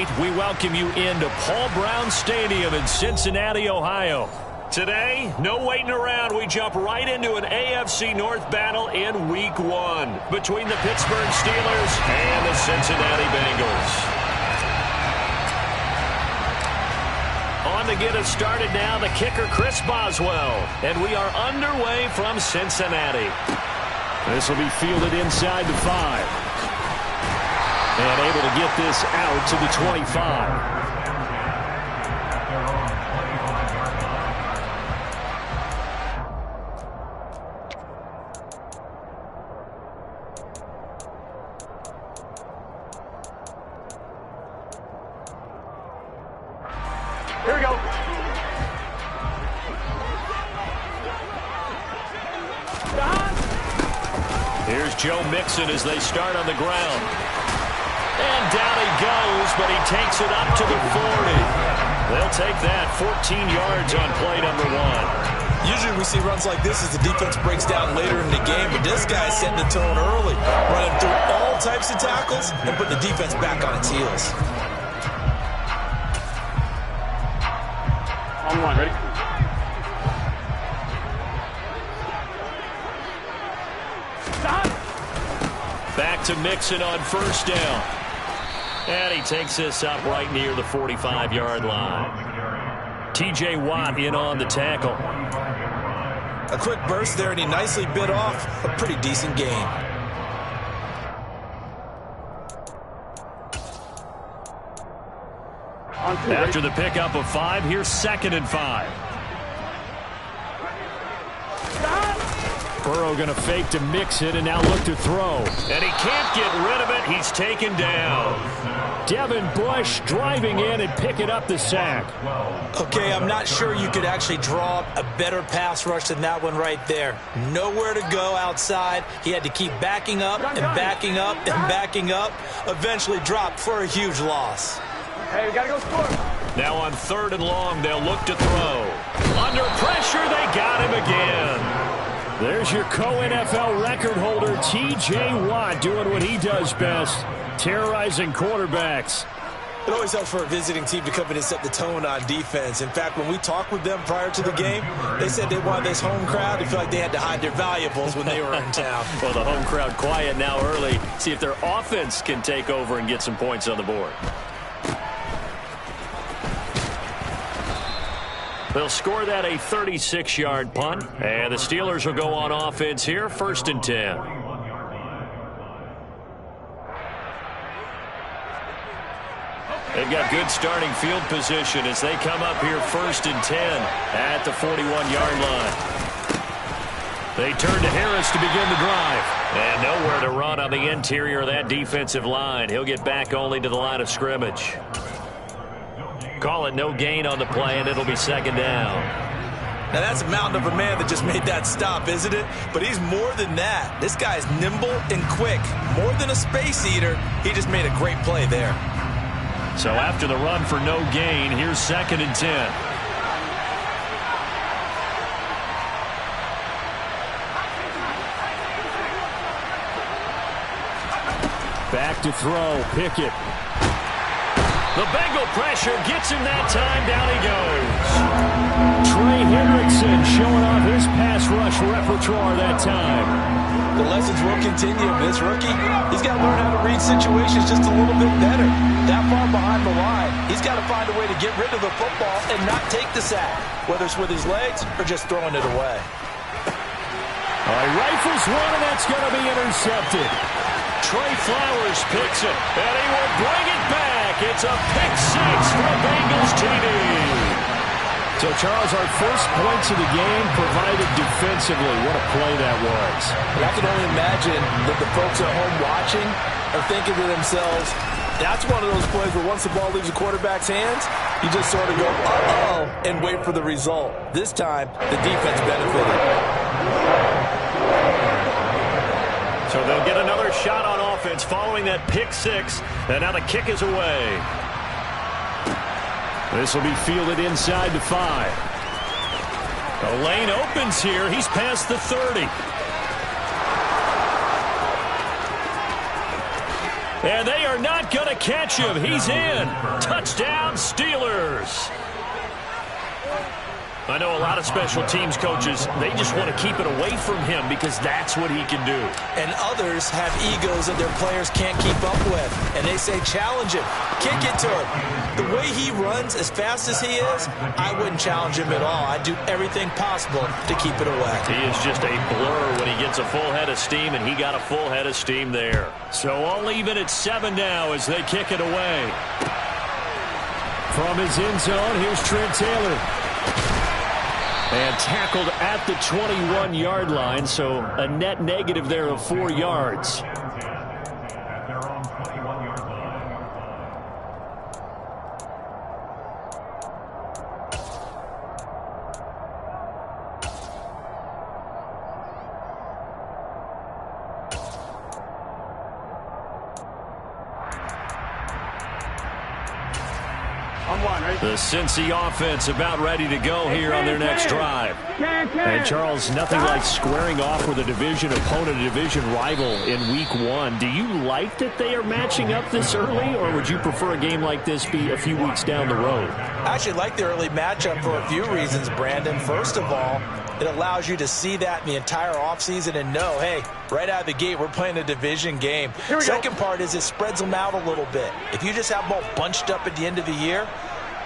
tonight, we welcome you into Paul Brown Stadium in Cincinnati, Ohio. Today, no waiting around. We jump right into an AFC North battle in Week 1 between the Pittsburgh Steelers and the Cincinnati Bengals. On to get us started now, the kicker, Chris Boswell. And we are underway from Cincinnati. This will be fielded inside the 5. And able to get this out to the 25. Here we go. Here's Joe Mixon as they start on the ground. And down he goes, but he takes it up to the 40. They'll take that 14 yards on play number 1. Usually we see runs like this as the defense breaks down later in the game, but this guy's setting the tone early, running through all types of tackles and putting the defense back on its heels. On one, ready? Back to Mixon on first down. And he takes this up right near the 45-yard line. T.J. Watt in on the tackle. A quick burst there, and he nicely bit off a pretty decent gain. After the pickup of 5, here's 2nd and 5. Burrow going to fake to Mixon and now look to throw. And he can't get rid of it. He's taken down. Devin Bush driving in and picking up the sack. Okay, I'm not sure you could actually draw up a better pass rush than that one right there. Nowhere to go outside. He had to keep backing up and backing up and backing up. Eventually dropped for a huge loss. Hey, we gotta go score. Now on 3rd and long, they'll look to throw. Under pressure, they got him again. There's your co-NFL record holder, T.J. Watt, doing what he does best, terrorizing quarterbacks. It always helps for a visiting team to come in and set the tone on defense. In fact, when we talked with them prior to the game, they said they wanted this home crowd to feel like they had to hide their valuables when they were in town. Well, the home crowd quiet now early. See if their offense can take over and get some points on the board. They'll score that a 36-yard punt. And the Steelers will go on offense here, 1st and 10. They've got good starting field position as they come up here 1st and 10 at the 41-yard line. They turn to Harris to begin the drive. And nowhere to run on the interior of that defensive line. He'll get back only to the line of scrimmage. Call it no gain on the play, and it'll be 2nd down. Now that's a mountain of a man that just made that stop, isn't it? But he's more than that. This guy's nimble and quick. More than a space eater, he just made a great play there. So after the run for no gain, here's 2nd and 10. Back to throw, Pickett. The Bengal pressure gets him that time. Down he goes. Trey Hendrickson showing off his pass rush repertoire that time. The lessons will continue. This rookie, he's got to learn how to read situations just a little bit better. That far behind the line, he's got to find a way to get rid of the football and not take the sack, whether it's with his legs or just throwing it away. He rifles one, and that's going to be intercepted. Trey Flowers picks it, and he will bring it back. It's a pick 6 for a Bengals TD. So, Charles, our first points of the game provided defensively. What a play that was. And I can only imagine that the folks at home watching are thinking to themselves, that's one of those plays where once the ball leaves the quarterback's hands, you just sort of go, uh-oh, and wait for the result. This time, the defense benefited. So they'll get another shot on offense following that pick 6, and now the kick is away. This will be fielded inside the 5. The lane opens here. He's past the 30. And they are not going to catch him. He's in. Touchdown, Steelers. I know a lot of special teams coaches, they just want to keep it away from him because that's what he can do. And others have egos that their players can't keep up with. And they say, challenge him. Kick it to him. The way he runs as fast as he is, I wouldn't challenge him at all. I'd do everything possible to keep it away. He is just a blur when he gets a full head of steam, and he got a full head of steam there. So all even at 7 now as they kick it away. From his end zone, here's Trent Taylor. And tackled at the 21-yard line, so a net negative there of 4 yards. The Cincy offense about ready to go here on their next drive. And, Charles, nothing like squaring off with a division opponent, a division rival in Week 1. Do you like that they are matching up this early, or would you prefer a game like this be a few weeks down the road? I actually like the early matchup for a few reasons, Brandon. First of all, it allows you to see that in the entire offseason and know, hey, right out of the gate, we're playing a division game. Second part is it spreads them out a little bit. If you just have them all bunched up at the end of the year,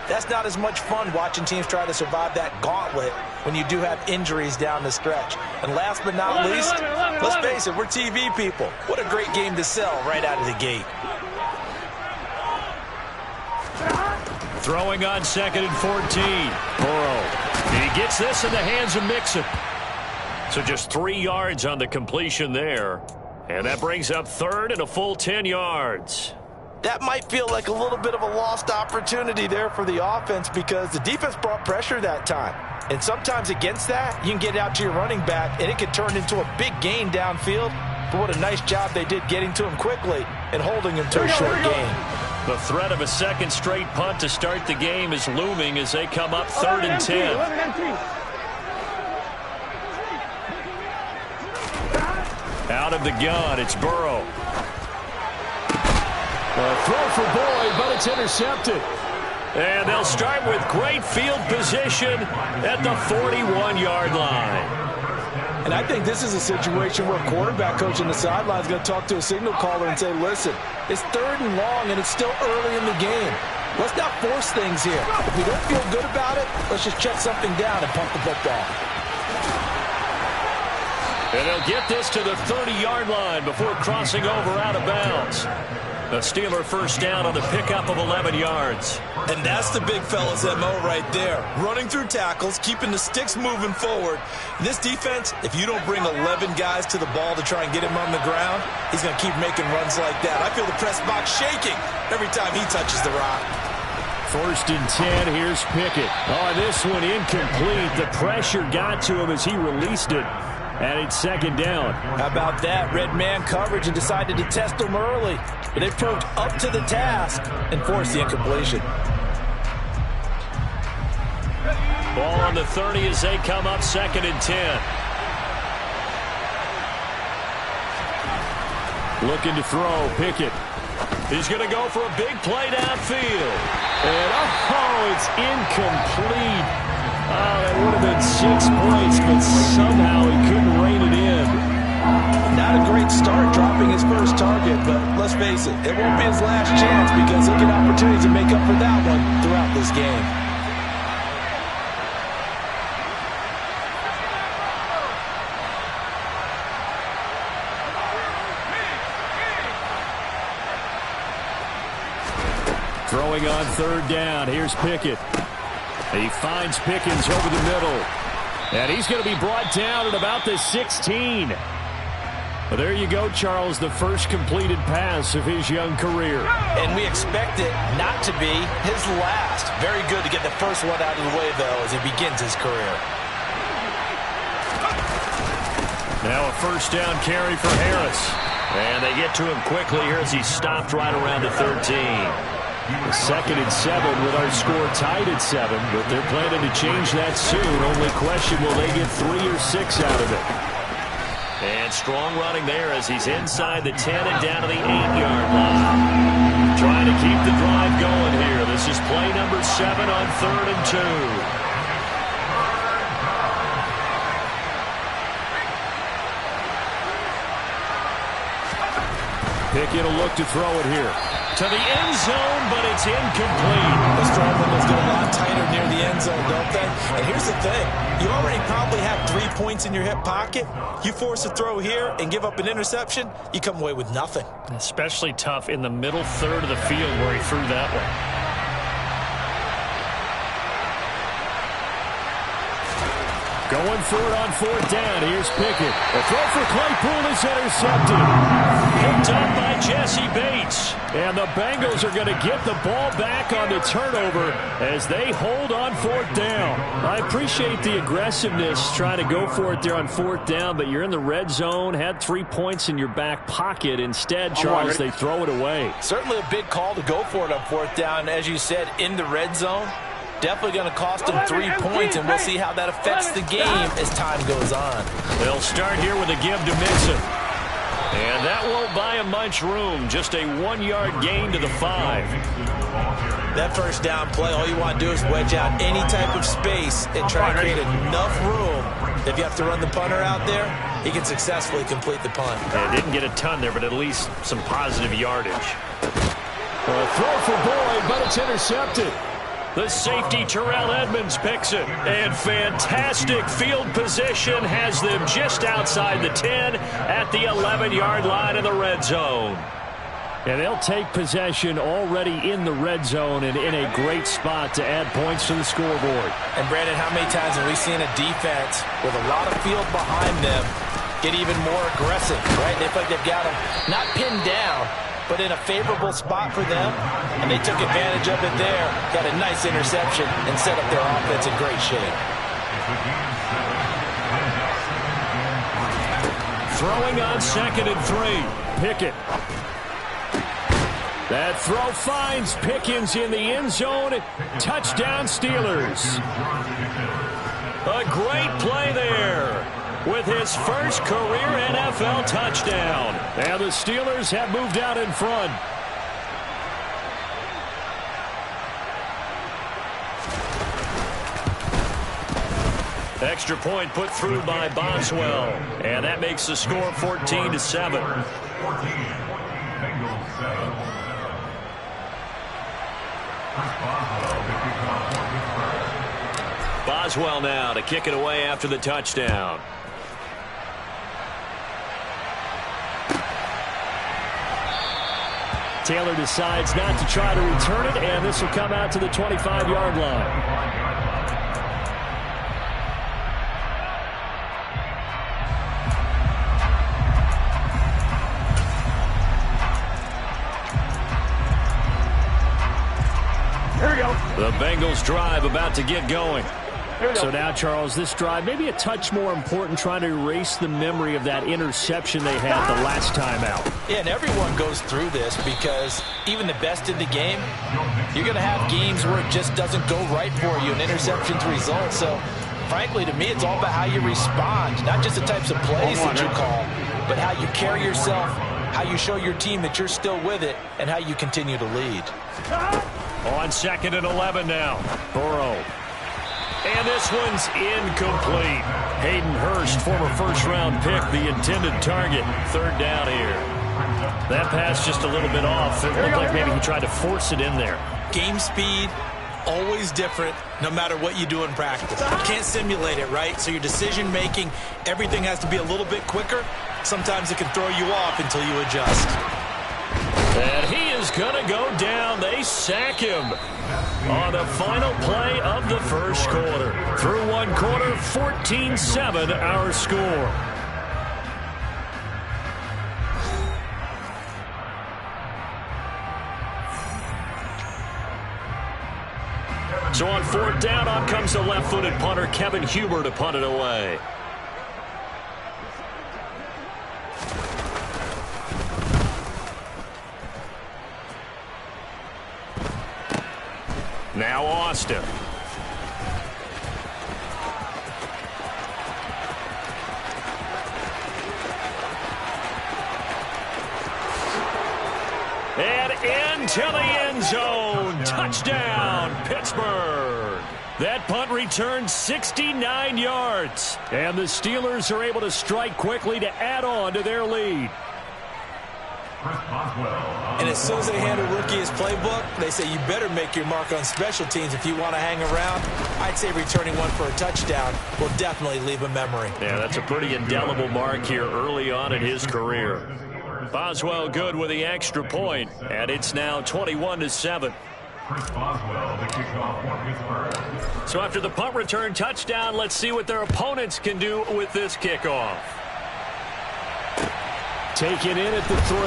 that's not as much fun watching teams try to survive that gauntlet when you do have injuries down the stretch. And last but not least, let's face it, we're TV people. What a great game to sell right out of the gate. Throwing on 2nd and 14. Burrow. He gets this in the hands of Mixon. So just 3 yards on the completion there. And that brings up 3rd and a full 10 yards. That might feel like a little bit of a lost opportunity there for the offense because the defense brought pressure that time. And sometimes against that, you can get out to your running back, and it can turn into a big gain downfield. But what a nice job they did getting to him quickly and holding him to a short gain. The threat of a second straight punt to start the game is looming as they come up 3rd and 10. Out of the gun, it's Burrow. A throw for Boyd, but it's intercepted. And they'll start with great field position at the 41-yard line. And I think this is a situation where a quarterback coach on the sideline is going to talk to a signal caller and say, listen, it's 3rd and long, and it's still early in the game. Let's not force things here. If we don't feel good about it, let's just check something down and pump the football. And they'll get this to the 30-yard line before crossing over out of bounds. A Steeler first down on the pickup of 11 yards. And that's the big fella's MO right there. Running through tackles, keeping the sticks moving forward. This defense, if you don't bring 11 guys to the ball to try and get him on the ground, he's going to keep making runs like that. I feel the press box shaking every time he touches the rock. 1st and 10, here's Pickett. Oh, this one incomplete. The pressure got to him as he released it. And it's 2nd down. How about that? Red man coverage and decided to test him early. But they proved up to the task and forced the incompletion. Ball on the 30 as they come up 2nd and 10. Looking to throw, Pickett. He's going to go for a big play downfield. And, oh, it's incomplete. Oh, that would have been 6 points, but somehow he couldn't rein it in. Not a great start dropping his first target, but let's face it, it won't be his last chance because he'll get opportunities to make up for that one throughout this game. Throwing on 3rd down, here's Pickett. He finds Pickens over the middle. And he's going to be brought down at about the 16. Well, there you go, Charles, the first completed pass of his young career. And we expect it not to be his last. Very good to get the first one out of the way, though, as he begins his career. Now a first down carry for Harris. And they get to him quickly here as he stopped right around the 13. 2nd and 7 with our score tied at 7, but they're planning to change that soon. Only question, will they get 3 or 6 out of it? And got strong running there as he's inside the 10 and down to the 8-yard line. Trying to keep the drive going here. This is play number 7 on 3rd and 2. Pickett will look to throw it here. To the end zone, but it's incomplete. The strong windows get a lot tighter near the end zone, don't they? And here's the thing. You already probably have 3 points in your hip pocket. You force a throw here and give up an interception, you come away with nothing. Especially tough in the middle third of the field where he threw that one. Going for it on 4th down. Here's Pickett. A throw for Claypool is intercepted. Picked up by Jesse Bates. And the Bengals are going to get the ball back on the turnover as they hold on 4th down. I appreciate the aggressiveness trying to go for it there on 4th down, but you're in the red zone, had 3 points in your back pocket. Instead, Charles, they throw it away. Certainly a big call to go for it on 4th down. As you said, in the red zone. Definitely going to cost them 3 points, and we'll see how that affects the game as time goes on. They'll start here with a give to Mixon. And that won't buy him much room. Just a 1-yard gain to the 5. That first down play, all you want to do is wedge out any type of space and try and create enough room. If you have to run the punter out there, he can successfully complete the punt. Yeah, didn't get a ton there, but at least some positive yardage. A throw for Boyd, but it's intercepted. The safety, Terrell Edmonds, picks it. And fantastic field position has them just outside the 10 at the 11-yard line in the red zone. And they'll take possession already in the red zone and in a great spot to add points to the scoreboard. And, Brandon, how many times have we seen a defense with a lot of field behind them get even more aggressive, right? They feel like they've got them not pinned down, but in a favorable spot for them, and they took advantage of it there, got a nice interception, and set up their offense in great shape. Throwing on 2nd and 3. Pickett. That throw finds Pickens in the end zone. Touchdown, Steelers. A great play there with his first career NFL touchdown. And the Steelers have moved out in front. Extra point put through by Boswell. And that makes the score 14-7. Boswell now to kick it away after the touchdown. Taylor decides not to try to return it, and this will come out to the 25-yard line. Here we go. The Bengals drive about to get going. So now, Charles, this drive maybe a touch more important, trying to erase the memory of that interception they had the last time out. Yeah, and everyone goes through this because even the best in the game, you're going to have games where it just doesn't go right for you, and interceptions result. So, frankly, to me, it's all about how you respond, not just the types of plays that you call, but how you carry yourself, how you show your team that you're still with it, and how you continue to lead. On 2nd and 11 now. Burrow. And this one's incomplete. Hayden Hurst, former first-round pick, the intended target. 3rd down here. That pass just a little bit off. It looked like maybe he tried to force it in there. Game speed, always different, no matter what you do in practice. You can't simulate it, right? So your decision-making, everything has to be a little bit quicker. Sometimes it can throw you off until you adjust. And he is going to go down. They sack him on the final play of the first quarter. Through one quarter, 14-7 our score. So on 4th down, on comes the left-footed punter, Kevin Huber, to punt it away. Now Austin. into the end zone. Touchdown, Pittsburgh. That punt returned 69 yards. And the Steelers are able to strike quickly to add on to their lead. And as soon as they hand a rookie his playbook, they say you better make your mark on special teams if you want to hang around. I'd say returning one for a touchdown will definitely leave a memory. Yeah, that's a pretty indelible mark here early on in his career. Boswell good with the extra point, and it's now 21-7. So after the punt return touchdown, let's see what their opponents can do with this kickoff. Taken in at the 3.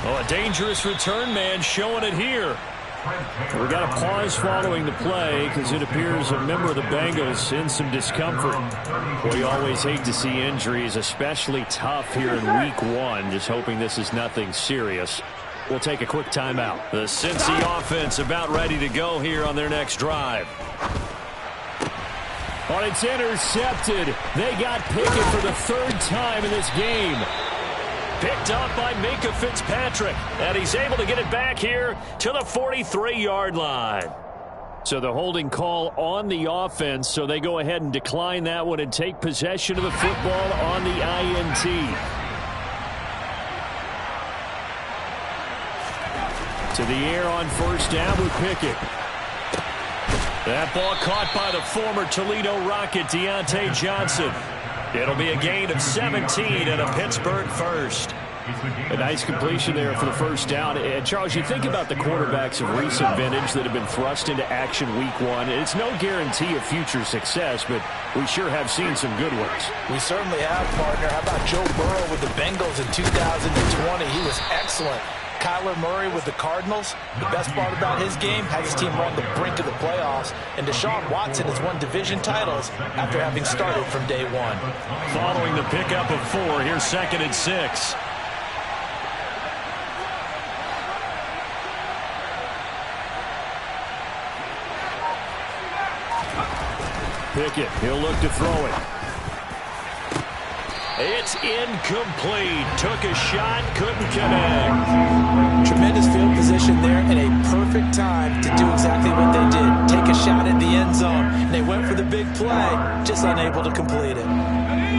Oh, a dangerous return man showing it here. We got a pause following the play because it appears a member of the Bengals in some discomfort. We always hate to see injuries, especially tough here in week 1. Just hoping this is nothing serious. We'll take a quick timeout. The Cincy offense about ready to go here on their next drive. Oh, it's intercepted. They got Pickett for the 3rd time in this game. Picked up by Minka Fitzpatrick. And he's able to get it back here to the 43-yard line. So the holding call on the offense, so they go ahead and decline that one and take possession of the football on the INT. To the air on 1st down with Pickett. That ball caught by the former Toledo Rocket, Deontay Johnson. It'll be a gain of 17 and a Pittsburgh first. A nice completion there for the 1st down. And Charles, you think about the quarterbacks of recent vintage that have been thrust into action week 1. It's no guarantee of future success, but we sure have seen some good ones. We certainly have, partner. How about Joe Burrow with the Bengals in 2020? He was excellent. Kyler Murray with the Cardinals. The best part about his game has his team on the brink of the playoffs. And Deshaun Watson has won division titles after having started from day 1. Following the pickup of 4, here's 2nd and 6. Pickett, he'll look to throw it. It's incomplete. Took a shot, couldn't connect. Tremendous field position there and a perfect time to do exactly what they did. Take a shot at the end zone. They went for the big play, just unable to complete it.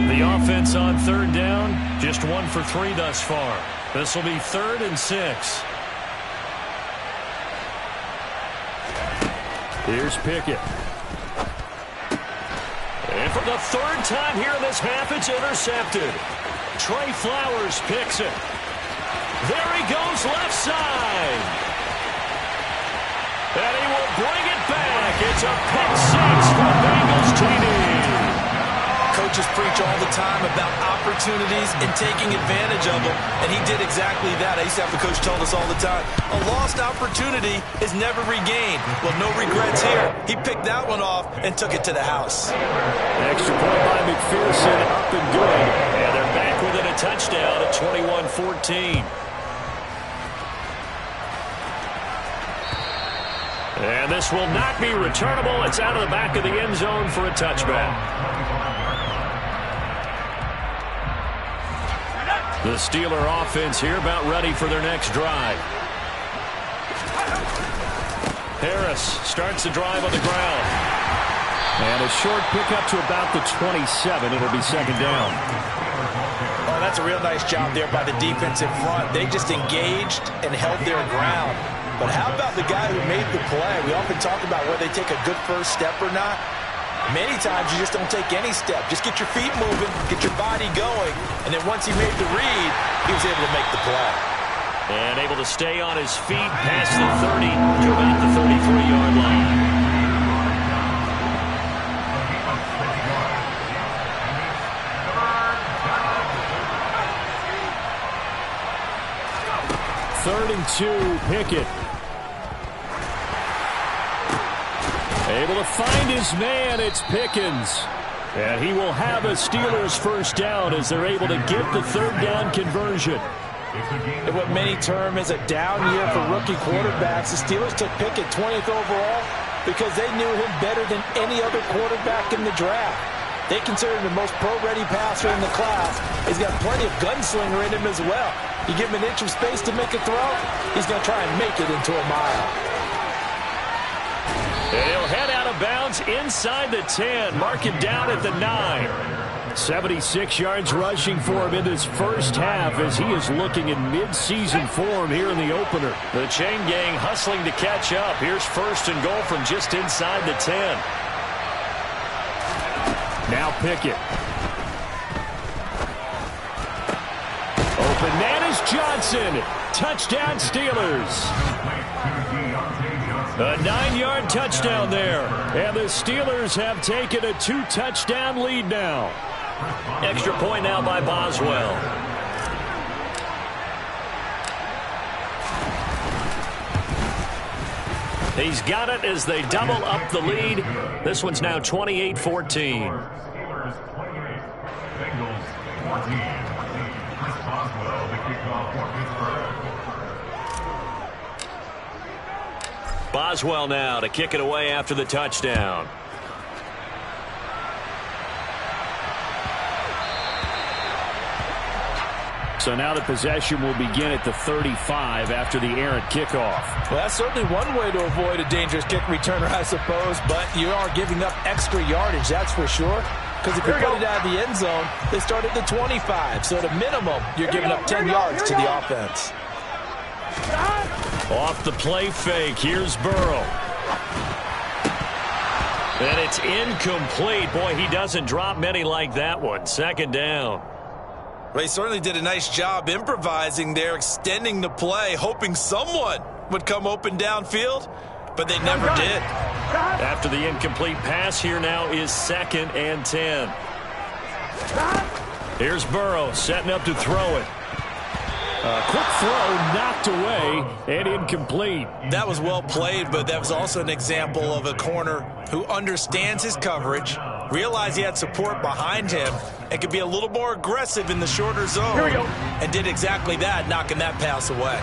The offense on 3rd down, just 1 for 3 thus far. This will be 3rd and 6. Here's Pickett. And for the 3rd time here in this half, it's intercepted. Trey Flowers picks it. There he goes, left side. And he will bring it back. It's a pick 6 for Bengals TD. Coaches preach all the time about opportunities and taking advantage of them, and he did exactly that. I used to have the coach tell us all the time, a lost opportunity is never regained. Well, no regrets here. He picked that one off and took it to the house. Extra point by McPherson, up and good. And they're back within a touchdown at 21-14. And this will not be returnable. It's out of the back of the end zone for a touchback. The Steeler offense here about ready for their next drive. Harris starts the drive on the ground. And a short pickup to about the 27. It'll be 2nd down. Oh, that's a real nice job there by the defense in front. They just engaged and held their ground. But how about the guy who made the play? We often talk about whether they take a good first step or not. Many times you just don't take any step. Just get your feet moving, get your body going, and then once he made the read, he was able to make the play. And able to stay on his feet past the 30 to about the 33-yard line. Third and 2, Pickett. Able to find his man, it's Pickens. And he will have a Steelers 1st down as they're able to get the 3rd down conversion. In what many term is a down year for rookie quarterbacks, the Steelers took Pickett 20th overall because they knew him better than any other quarterback in the draft. They consider him the most pro-ready passer in the class. He's got plenty of gunslinger in him as well. You give him an inch of space to make a throw, he's going to try and make it into a mile. And he'll head out of bounds inside the 10. Mark it down at the 9. 76 yards rushing for him in this first half as he is looking in mid-season form here in the opener. The chain gang hustling to catch up. Here's first and goal from just inside the 10. Now Pickett. Open man is Johnson. Touchdown Steelers. A 9-yard touchdown there. And the Steelers have taken a 2-touchdown lead now. Extra point now by Boswell. He's got it as they double up the lead. This one's now 28-14. Boswell now to kick it away after the touchdown. So now the possession will begin at the 35 after the errant kickoff. Well, that's certainly one way to avoid a dangerous kick returner, I suppose, but you are giving up extra yardage, that's for sure. Because if you put it out of the end zone, they start at the 25. So at a minimum, you're giving up 10 yards to the offense. Off the play fake, here's Burrow. And it's incomplete. Boy, he doesn't drop many like that one. Second down. Well, he certainly did a nice job improvising there, extending the play, hoping someone would come open downfield, but they never did. After the incomplete pass, here now is 2nd and 10. Here's Burrow setting up to throw it. A quick throw knocked away and incomplete. That was well played, but that was also an example of a corner who understands his coverage, realized he had support behind him, and could be a little more aggressive in the shorter zone, and did exactly that, knocking that pass away.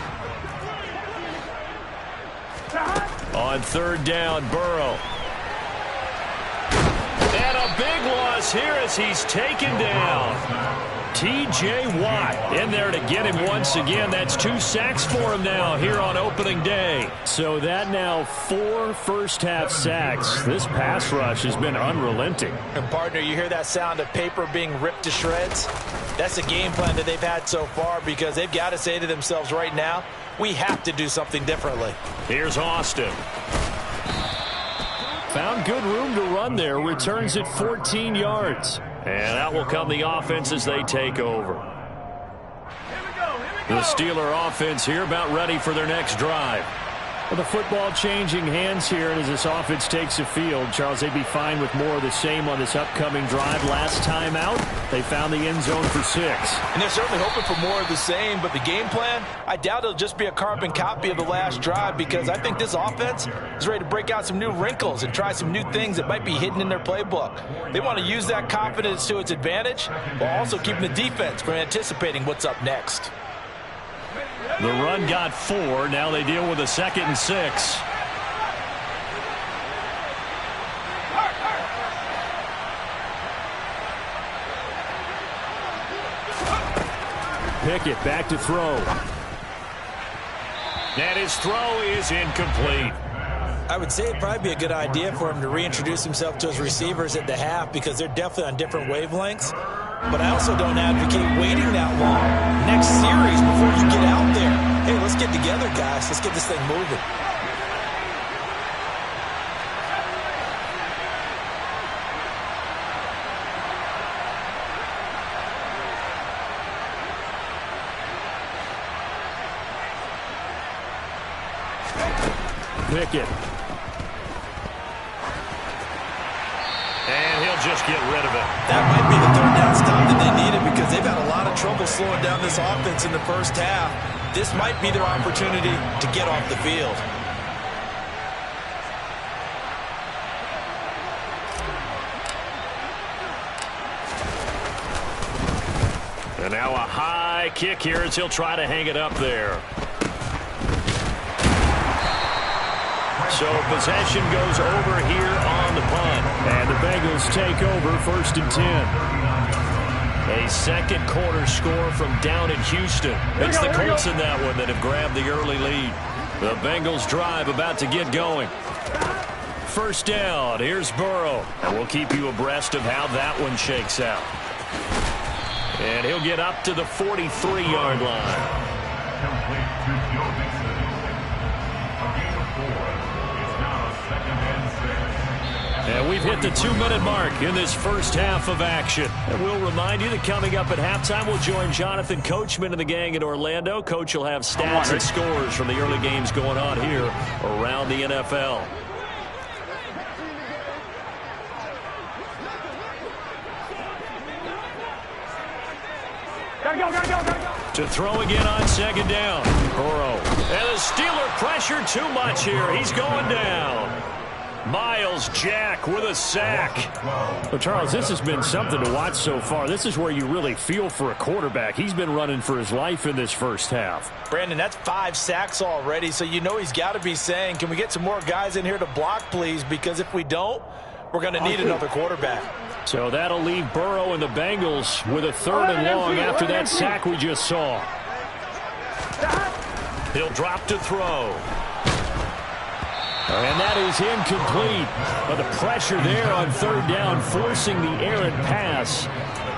On 3rd down, Burrow. And a big loss here as he's taken down. T.J. Watt in there to get him once again. That's 2 sacks for him now here on opening day. So that now 4 first-half sacks. This pass rush has been unrelenting. And, partner, you hear that sound of paper being ripped to shreds? That's the game plan that they've had so far because they've got to say to themselves right now, we have to do something differently. Here's Austin. Found good room to run there. Returns at 14 yards. And out will come the offense as they take over. The Steeler offense here about ready for their next drive. Well, the football changing hands here, and as this offense takes the field, Charles, they'd be fine with more of the same on this upcoming drive. Last time out, they found the end zone for 6. And they're certainly hoping for more of the same, but the game plan, I doubt it'll just be a carbon copy of the last drive because I think this offense is ready to break out some new wrinkles and try some new things that might be hidden in their playbook. They want to use that confidence to its advantage while also keeping the defense from anticipating what's up next. The run got 4. Now they deal with a 2nd and 6. Pickett back to throw. And his throw is incomplete. I would say it'd probably be a good idea for him to reintroduce himself to his receivers at the half because they're definitely on different wavelengths. But I also don't advocate waiting that long. Next series before you get out there. Hey, let's get together, guys. Let's get this thing moving. Pickett. And he'll just get rid of it. That might be the 3rd down stop that they needed because they've had a lot of trouble slowing down this offense in the first half. This might be their opportunity to get off the field. And now a high kick here as he'll try to hang it up there. So possession goes over here on the punt. And the Bengals take over 1st and 10. A second quarter score from down in Houston. It's the Colts in that one that have grabbed the early lead. The Bengals drive about to get going. First down, here's Burrow. And we'll keep you abreast of how that one shakes out. And he'll get up to the 43-yard line. And we've hit the 2-minute mark in this first half of action. And we'll remind you that coming up at halftime, we'll join Jonathan Coachman and the gang in Orlando. Coach will have stats and scores from the early games going on here around the NFL. Go. To throw again on second down. Burrow. And the Steeler pressure too much here. He's going down. Miles Jack with a sack. Well, Charles, this has been something to watch so far. This is where you really feel for a quarterback. He's been running for his life in this first half. Brandon, that's 5 sacks already, so you know he's got to be saying, can we get some more guys in here to block, please? Because if we don't, we're going to need another quarterback. So that'll leave Burrow and the Bengals with a 3rd and long after that sack we just saw. He'll drop to throw. And that is incomplete. But the pressure there on 3rd down, forcing the errant pass.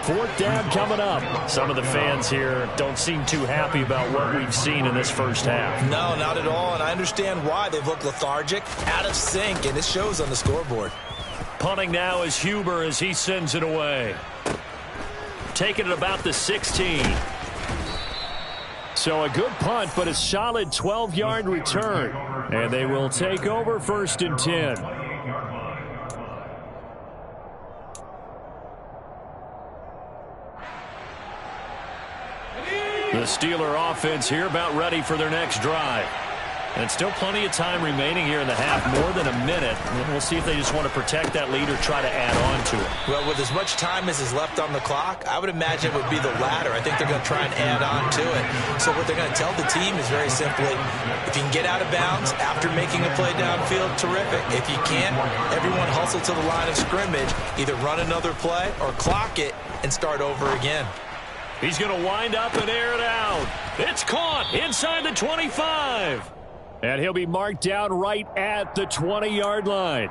4th down coming up. Some of the fans here don't seem too happy about what we've seen in this first half. No, not at all, and I understand why. They've looked lethargic, out of sync, and it shows on the scoreboard. Punting now is Huber as he sends it away. Taking it about the 16. So a good punt, but a solid 12-yard return. And they will take over 1st and 10. The Steeler offense here about ready for their next drive. And still plenty of time remaining here in the half, more than a minute. And we'll see if they just want to protect that lead or try to add on to it. Well, with as much time as is left on the clock, I would imagine it would be the latter. I think they're going to try and add on to it. So what they're going to tell the team is very simply, if you can get out of bounds after making a play downfield, terrific. If you can't, everyone hustle to the line of scrimmage, either run another play or clock it and start over again. He's going to wind up and air it out. It's caught inside the 25. And he'll be marked down right at the 20-yard line.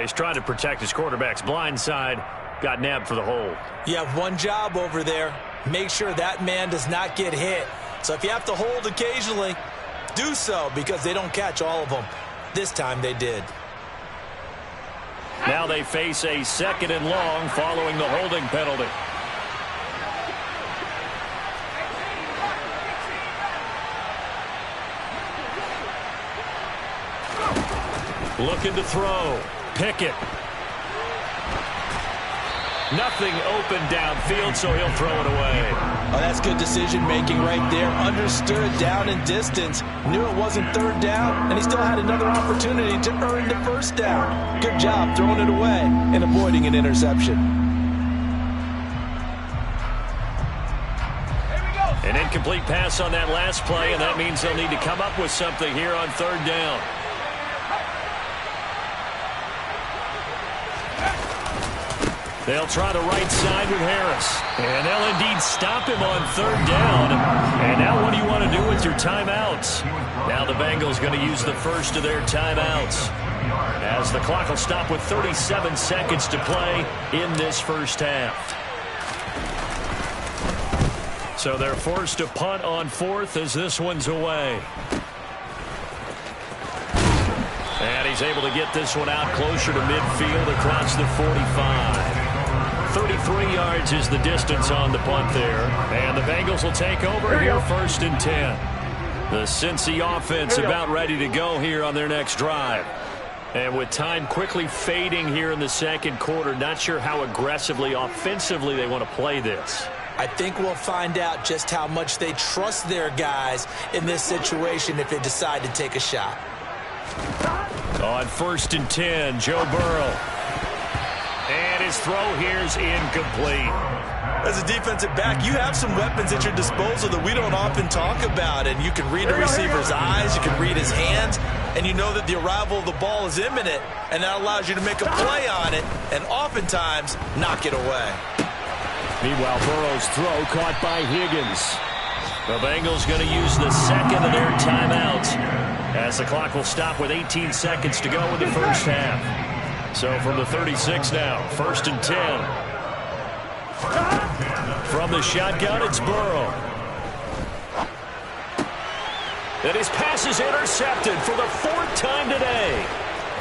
He's trying to protect his quarterback's blind side. Got nabbed for the hold. You have one job over there. Make sure that man does not get hit. So if you have to hold occasionally, do so, because they don't catch all of them. This time they did. Now they face a 2nd and long following the holding penalty. Looking to throw. Pickett. Nothing open downfield, so he'll throw it away. Oh, that's good decision-making right there. Understood down and distance. Knew it wasn't 3rd down, and he still had another opportunity to earn the 1st down. Good job throwing it away and avoiding an interception. An incomplete pass on that last play, and that means they'll need to come up with something here on 3rd down. They'll try the right side with Harris. And they'll indeed stop him on 3rd down. And now what do you want to do with your timeouts? Now the Bengals going to use the first of their timeouts, as the clock will stop with 37 seconds to play in this first half. So they're forced to punt on 4th as this one's away. And he's able to get this one out closer to midfield across the 45. 33 yards is the distance on the punt there. And the Bengals will take over here 1st and 10. The Cincy offense about ready to go here on their next drive. And with time quickly fading here in the 2nd quarter, not sure how aggressively, offensively they want to play this. I think we'll find out just how much they trust their guys in this situation if they decide to take a shot. On 1st and 10, Joe Burrow. And his throw here is incomplete. as a defensive back, you have some weapons at your disposal that we don't often talk about. And you can read a receiver's eyes, you can read his hands, and you know that the arrival of the ball is imminent, and that allows you to make a play on it and oftentimes knock it away. Meanwhile, Burrow's throw caught by Higgins. The Bengals going to use the second of their timeouts as the clock will stop with 18 seconds to go in the first half. So from the 36 now, 1st and 10. From the shotgun, it's Burrow. And his pass is intercepted for the 4th time today.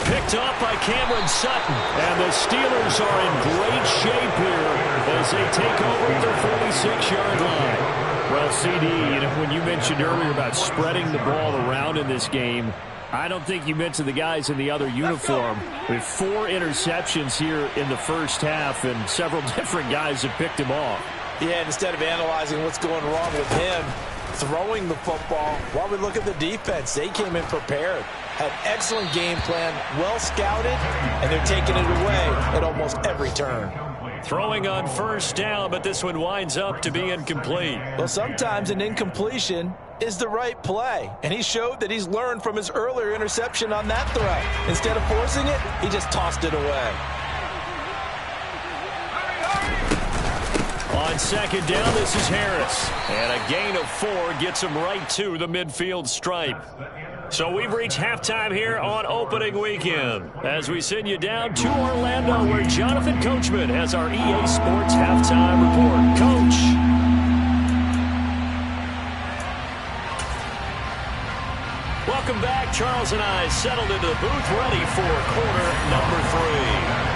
Picked off by Cameron Sutton. And the Steelers are in great shape here as they take over at their 46-yard line. Well, CD, when you mentioned earlier about spreading the ball around in this game, I don't think you mentioned the guys in the other uniform. With 4 interceptions here in the first half, and several different guys have picked him off. Yeah, and instead of analyzing what's going wrong with him, throwing the football, while we look at the defense, they came in prepared. Had excellent game plan, well scouted, and they're taking it away at almost every turn. Throwing on 1st down, but this one winds up to be incomplete. Well, sometimes an incompletion is the right play, and he showed that he's learned from his earlier interception on that throw. Instead of forcing it, he just tossed it away. On 2nd down, this is Harris. And a gain of 4 gets him right to the midfield stripe. So we've reached halftime here on opening weekend as we send you down to Orlando, where Jonathan Coachman has our EA Sports halftime report. Coach. Welcome back. Charles and I settled into the booth ready for quarter number 3.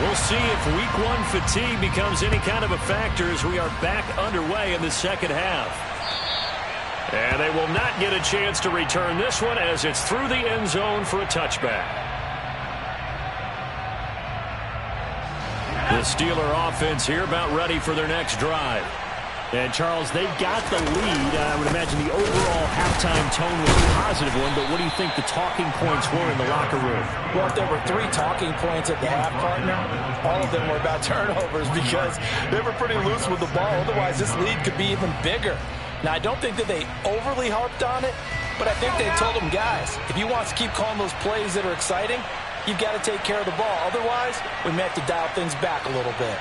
We'll see if week 1 fatigue becomes any kind of a factor as we are back underway in the second half. And they will not get a chance to return this one as it's through the end zone for a touchback. The Steeler offense here about ready for their next drive. And, Charles, they've got the lead. I would imagine the overall halftime tone was a positive one, but what do you think the talking points were in the locker room? Well, if there were 3 talking points at the half, partner, all of them were about turnovers because they were pretty loose with the ball. Otherwise, this lead could be even bigger. Now, I don't think that they overly harped on it, but I think they told them, guys, if you want to keep calling those plays that are exciting, you've got to take care of the ball. Otherwise, we may have to dial things back a little bit.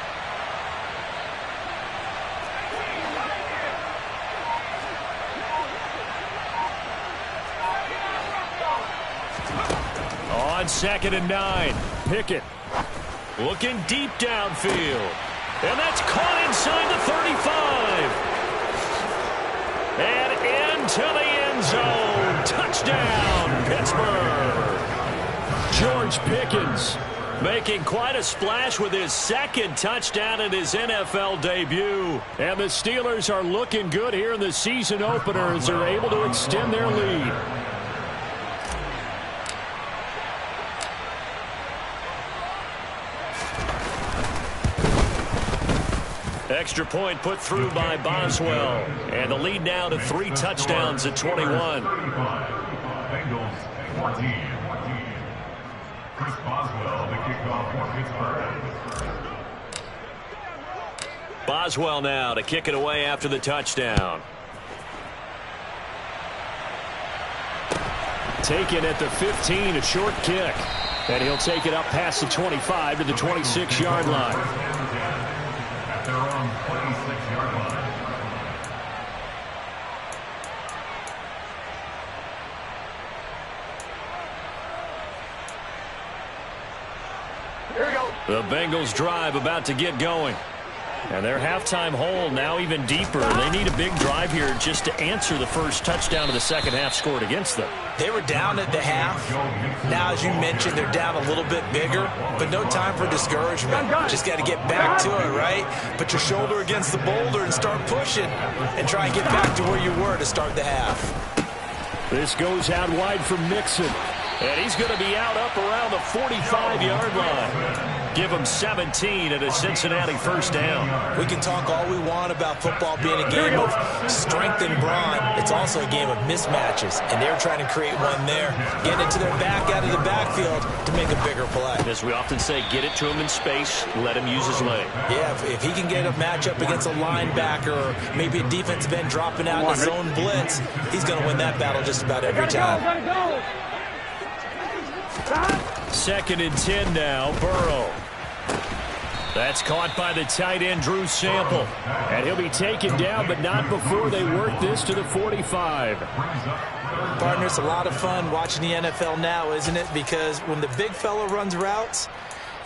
On 2nd and 9, Pickett looking deep downfield. And that's caught inside the 35. And into the end zone. Touchdown, Pittsburgh. George Pickens making quite a splash with his 2nd touchdown in his NFL debut. And the Steelers are looking good here in the season opener as they're able to extend their lead. Extra point put through by Boswell. And the lead now to 3 touchdowns at 21. Bengals 14. Chris Boswell, the kickoff for Pittsburgh. Boswell now to kick it away after the touchdown. Taken at the 15, a short kick. And he'll take it up past the 25 to the 26-yard line. Their own 26-yard line. Here we go. The Bengals drive about to get going. And their halftime hole now even deeper. They need a big drive here just to answer the first touchdown of the second half scored against them. They were down at the half. Now, as you mentioned, they're down a little bit bigger, but no time for discouragement. Just got to get back to it, right? Put your shoulder against the boulder and start pushing and try and get back to where you were to start the half. This goes out wide from Mixon. And he's going to be out up around the 45-yard line. Give him 17 and a Cincinnati first down. We can talk all we want about football being a game of strength and brawn. It's also a game of mismatches, and they're trying to create one there. Getting it to their back out of the backfield to make a bigger play. As we often say, get it to him in space, let him use his leg. Yeah, if he can get a matchup against a linebacker or maybe a defensive end dropping out in a zone blitz, he's going to win that battle just about every time. 2nd and 10 now, Burrow. That's caught by the tight end, Drew Sample. And he'll be taken down, but not before they work this to the 45. Partner, it's a lot of fun watching the NFL now, isn't it? Because when the big fella runs routes,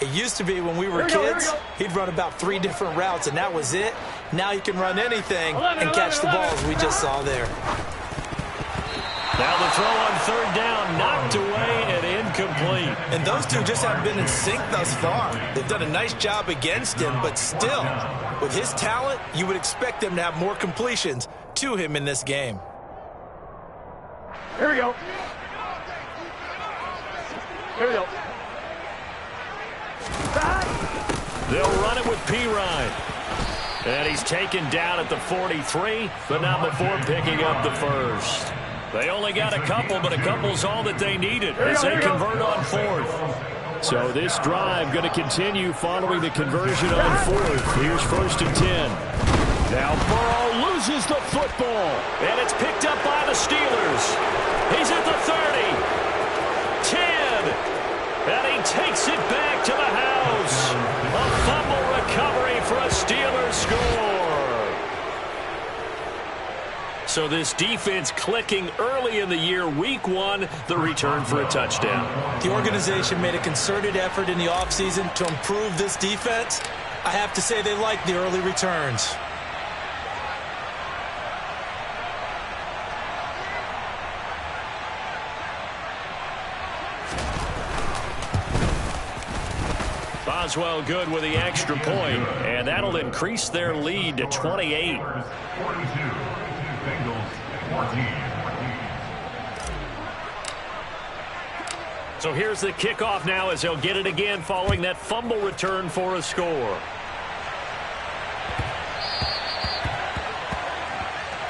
it used to be when we were kids, he'd run about 3 different routes, and that was it. Now he can run anything and catch the balls we just saw there. Now the throw on 3rd down, knocked away and incomplete. And those two just haven't been in sync thus far. They've done a nice job against him, but still, with his talent, you would expect them to have more completions to him in this game. Here we go. Here we go. They'll run it with Pirine. And he's taken down at the 43, but not before picking up the first. They only got a couple, but a couple's all that they needed as they convert on 4th. So this drive going to continue following the conversion on 4th. Here's 1st and 10. Now Burrow loses the football. And it's picked up by the Steelers. He's at the 30. 10. And he takes it back to the house. A fumble recovery for a Steelers score. So this defense clicking early in the year, week 1, the return for a touchdown. The organization made a concerted effort in the offseason to improve this defense. I have to say they like the early returns. Boswell good with the extra point, and that'll increase their lead to 28. 42. Bengals 14. So here's the kickoff now as they'll get it again following that fumble return for a score.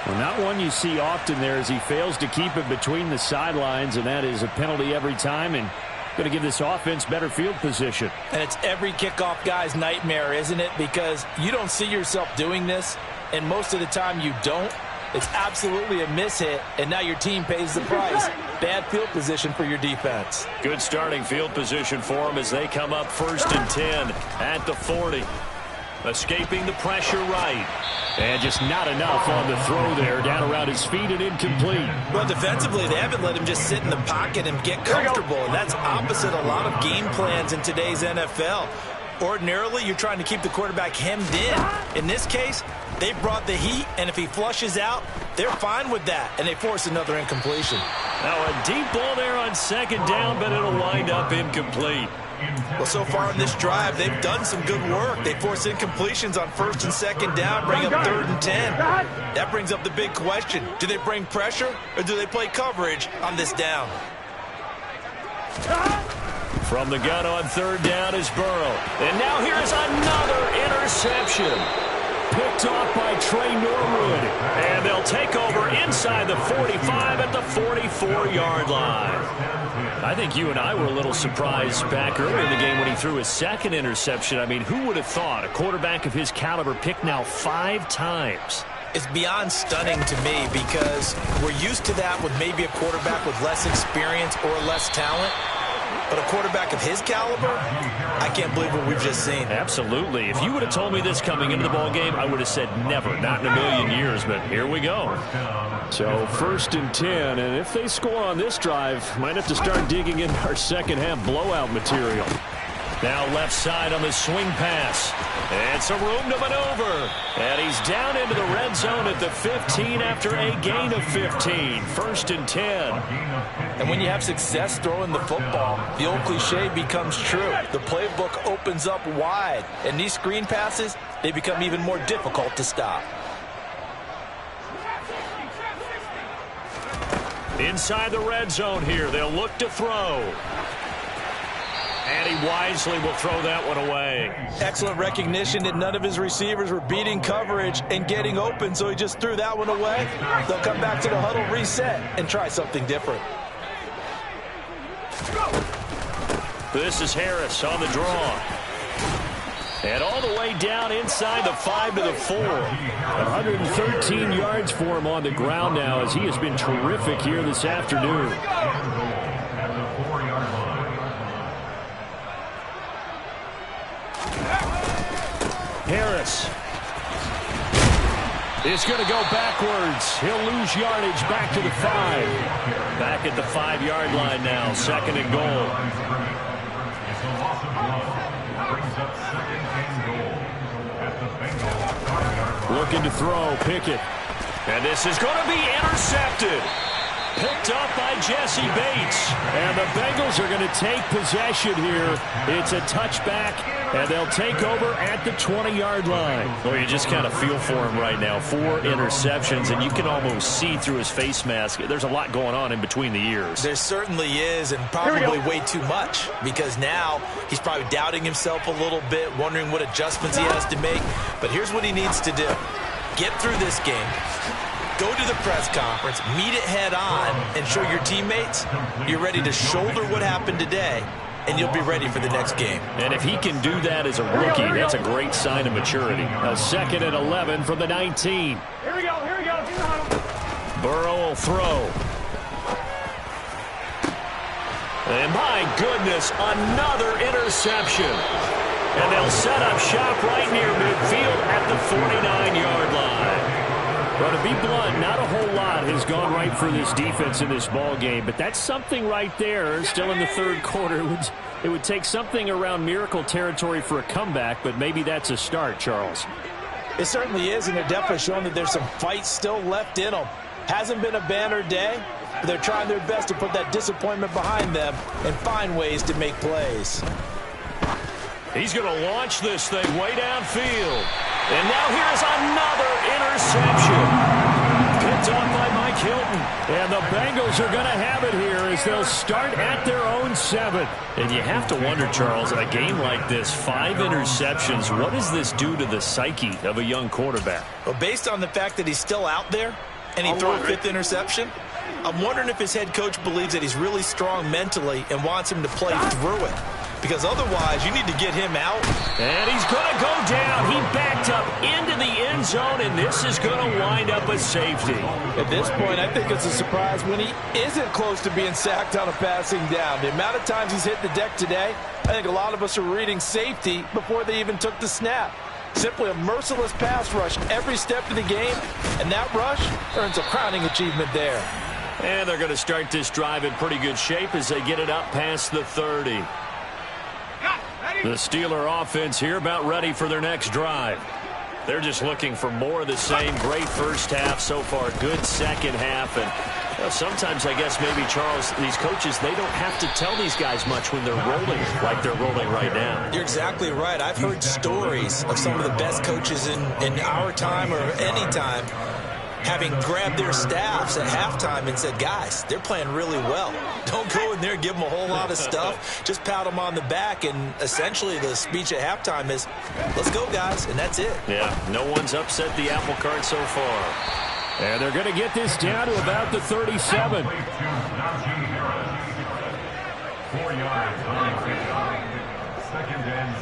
Well, not one you see often there as he fails to keep it between the sidelines, and that is a penalty every time, and going to give this offense better field position. And it's every kickoff guy's nightmare, isn't it? Because you don't see yourself doing this, and most of the time you don't. It's absolutely a mishit, and now your team pays the price. Bad field position for your defense. Good starting field position for them as they come up 1st and 10 at the 40. Escaping the pressure right. And just not enough on the throw there, down around his feet and incomplete. Well, defensively, they haven't let him just sit in the pocket and get comfortable, and that's opposite a lot of game plans in today's NFL. Ordinarily, you're trying to keep the quarterback hemmed in. In this case, they brought the heat, and if he flushes out, they're fine with that, and they force another incompletion. Now a deep ball there on 2nd down, but it'll wind up incomplete. Well, so far in this drive, they've done some good work. They force incompletions on 1st and 2nd down, bring up 3rd and 10. That brings up the big question. Do they bring pressure, or do they play coverage on this down? From the gun on 3rd down is Burrow. And now here's another interception. Picked off by Trey Norwood. And they'll take over inside the 45 at the 44-yard line. I think you and I were a little surprised back earlier in the game when he threw his 2nd interception. I mean, who would have thought a quarterback of his caliber picked now 5 times? It's beyond stunning to me because we're used to that with maybe a quarterback with less experience or less talent. But a quarterback of his caliber, I can't believe what we've just seen. Absolutely. If you would have told me this coming into the ball game, I would have said never, not in a million years. But here we go. So 1st and 10, and if they score on this drive, might have to start digging into our second half blowout material. Now left side on the swing pass. And some room to maneuver. And he's down into the red zone at the 15 after a gain of 15. 1st and 10. And when you have success throwing the football, the old cliche becomes true. The playbook opens up wide. And these screen passes, they become even more difficult to stop. Inside the red zone here, they'll look to throw. And he wisely will throw that one away. Excellent recognition that none of his receivers were beating coverage and getting open, so he just threw that one away. They'll come back to the huddle, reset, and try something different. This is Harris on the draw. And all the way down inside the 5 to the 4. 113 yards for him on the ground now as he has been terrific here this afternoon. Harris is going to go backwards. He'll lose yardage back to the 5. Back at the 5-yard line now, 2nd and goal. Looking to throw, Pickett. And this is going to be intercepted. Picked up by Jesse Bates. And the Bengals are going to take possession here. It's a touchback, and they'll take over at the 20-yard line. Well, you just kind of feel for him right now. 4 interceptions, and you can almost see through his face mask. There's a lot going on in between the ears. There certainly is, and probably way too much, because now he's probably doubting himself a little bit, wondering what adjustments he has to make. But here's what he needs to do. Get through this game. Go to the press conference, meet it head on, and show your teammates you're ready to shoulder what happened today, and you'll be ready for the next game. And if he can do that as a rookie, that's a great sign of maturity. A 2nd and 11 from the 19. Here we go. Burrow will throw. And my goodness, another interception. And they'll set up shop right near midfield at the 49-yard line. Well, to be blunt, not a whole lot has gone right for this defense in this ball game, but that's something right there. Still in the 3rd quarter. It would take something around miracle territory for a comeback, but maybe that's a start, Charles. It certainly is, and they're definitely showing that there's some fight still left in them. Hasn't been a banner day, but they're trying their best to put that disappointment behind them and find ways to make plays. He's going to launch this thing way downfield. And now here's another interception. Picked up by Mike Hilton. And the Bengals are going to have it here as they'll start at their own 7. And you have to wonder, Charles, in a game like this, 5 interceptions, what does this do to the psyche of a young quarterback? Well, based on the fact that he's still out there and he threw a 5th interception, I'm wondering if his head coach believes that he's really strong mentally and wants him to play through it. Because otherwise, you need to get him out. And he's going to go down. He backed up into the end zone, and this is going to wind up a safety. At this point, I think it's a surprise when he isn't close to being sacked on a passing down. The amount of times he's hit the deck today, I think a lot of us are reading safety before they even took the snap. Simply a merciless pass rush every step of the game, and that rush earns a crowning achievement there. And they're going to start this drive in pretty good shape as they get it up past the 30. The Steeler offense here about ready for their next drive. They're just looking for more of the same. Great first half so far. Good second half. And sometimes, I guess, maybe, Charles, these coaches, they don't have to tell these guys much when they're rolling like they're rolling right now. You're exactly right. I've heard stories of some of the best coaches in our time or any time having grabbed their staffs at halftime and said, guys, they're playing really well. Don't go in there and give them a whole lot of stuff. Just pat them on the back, and essentially the speech at halftime is, let's go, guys, and that's it. Yeah, no one's upset the apple cart so far. And they're going to get this down to about the 37. 4 yards. 2nd and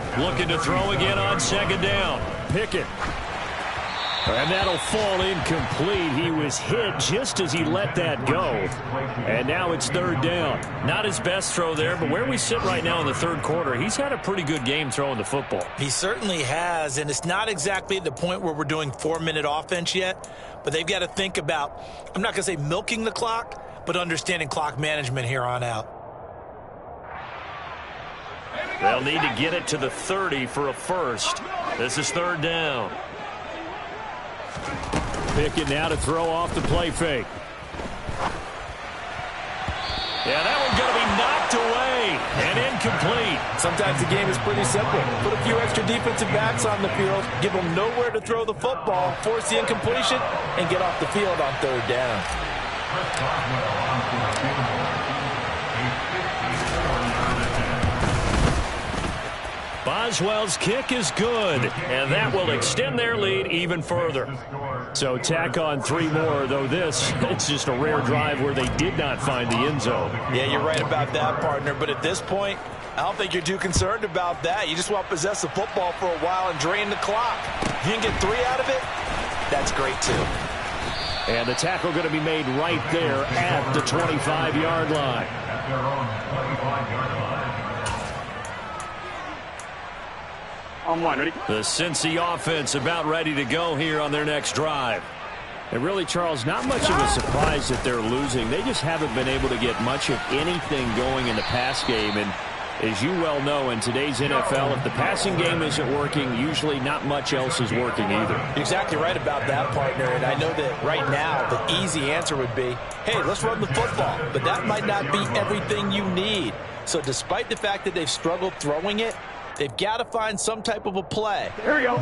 6. Looking to throw again on 2nd down. Pickett. And that'll fall incomplete. He was hit just as he let that go. And now it's 3rd down. Not his best throw there, but where we sit right now in the 3rd quarter, he's had a pretty good game throwing the football. He certainly has, and it's not exactly at the point where we're doing 4-minute offense yet, but they've got to think about, I'm not going to say milking the clock, but understanding clock management here on out. They'll need to get it to the 30 for a first. This is 3rd down. Pickett now to throw off the play fake. Yeah, that one's going to be knocked away and incomplete. Sometimes the game is pretty simple. Put a few extra defensive backs on the field, give them nowhere to throw the football, force the incompletion, and get off the field on 3rd down. Boswell's kick is good, and that will extend their lead even further. So tack on 3 more, though this, it's just a rare drive where they did not find the end zone. Yeah, you're right about that, partner, but at this point, I don't think you're too concerned about that. You just want to possess the football for a while and drain the clock. If you can get 3 out of it, that's great too. And the tackle going to be made right there at the 25-yard line. At their own 25-yard line. The Cincy offense about ready to go here on their next drive. And really, Charles, not much of a surprise that they're losing. They just haven't been able to get much of anything going in the pass game. And as you well know, in today's NFL, if the passing game isn't working, usually not much else is working either. You're exactly right about that, partner. And I know that right now the easy answer would be, hey, let's run the football. But that might not be everything you need. So despite the fact that they've struggled throwing it, they've got to find some type of a play,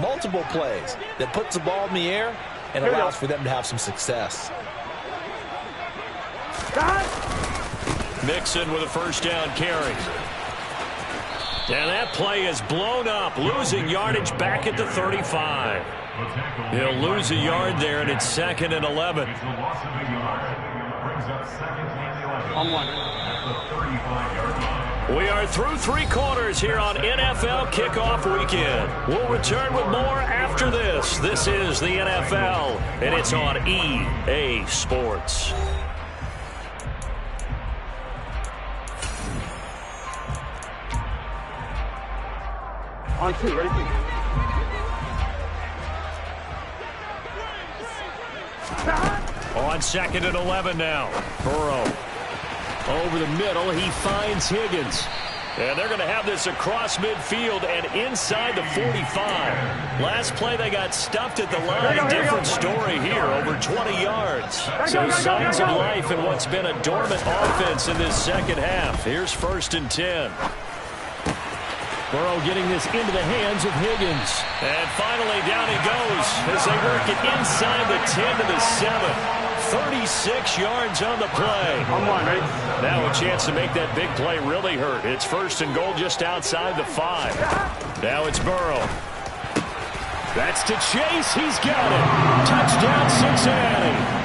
multiple plays, that puts the ball in the air and allows for them to have some success. Mixon with a first down carry. And that play is blown up, losing yardage back at the 35. He'll lose a yard there, and it's 2nd and 11. It's a loss of a yard. Brings up 2nd and 11. At the 35-yard line. We are through 3 quarters here on NFL Kickoff Weekend. We'll return with more after this. This is the NFL, and it's on EA Sports. On 2, ready? On 2nd and 11 now. Burrow. Over the middle, he finds Higgins. And they're going to have this across midfield and inside the 45. Last play, they got stuffed at the line. Different story here, over 20 yards. So signs of life in what's been a dormant offense in this second half. Here's 1st and 10. Burrow getting this into the hands of Higgins. And finally, down he goes as they work it inside the 10 to the 7. 36 yards on the play. Now a chance to make that big play really hurt. It's 1st and goal just outside the 5. Now it's Burrow. That's to Chase. He's got it. Touchdown, Cincinnati.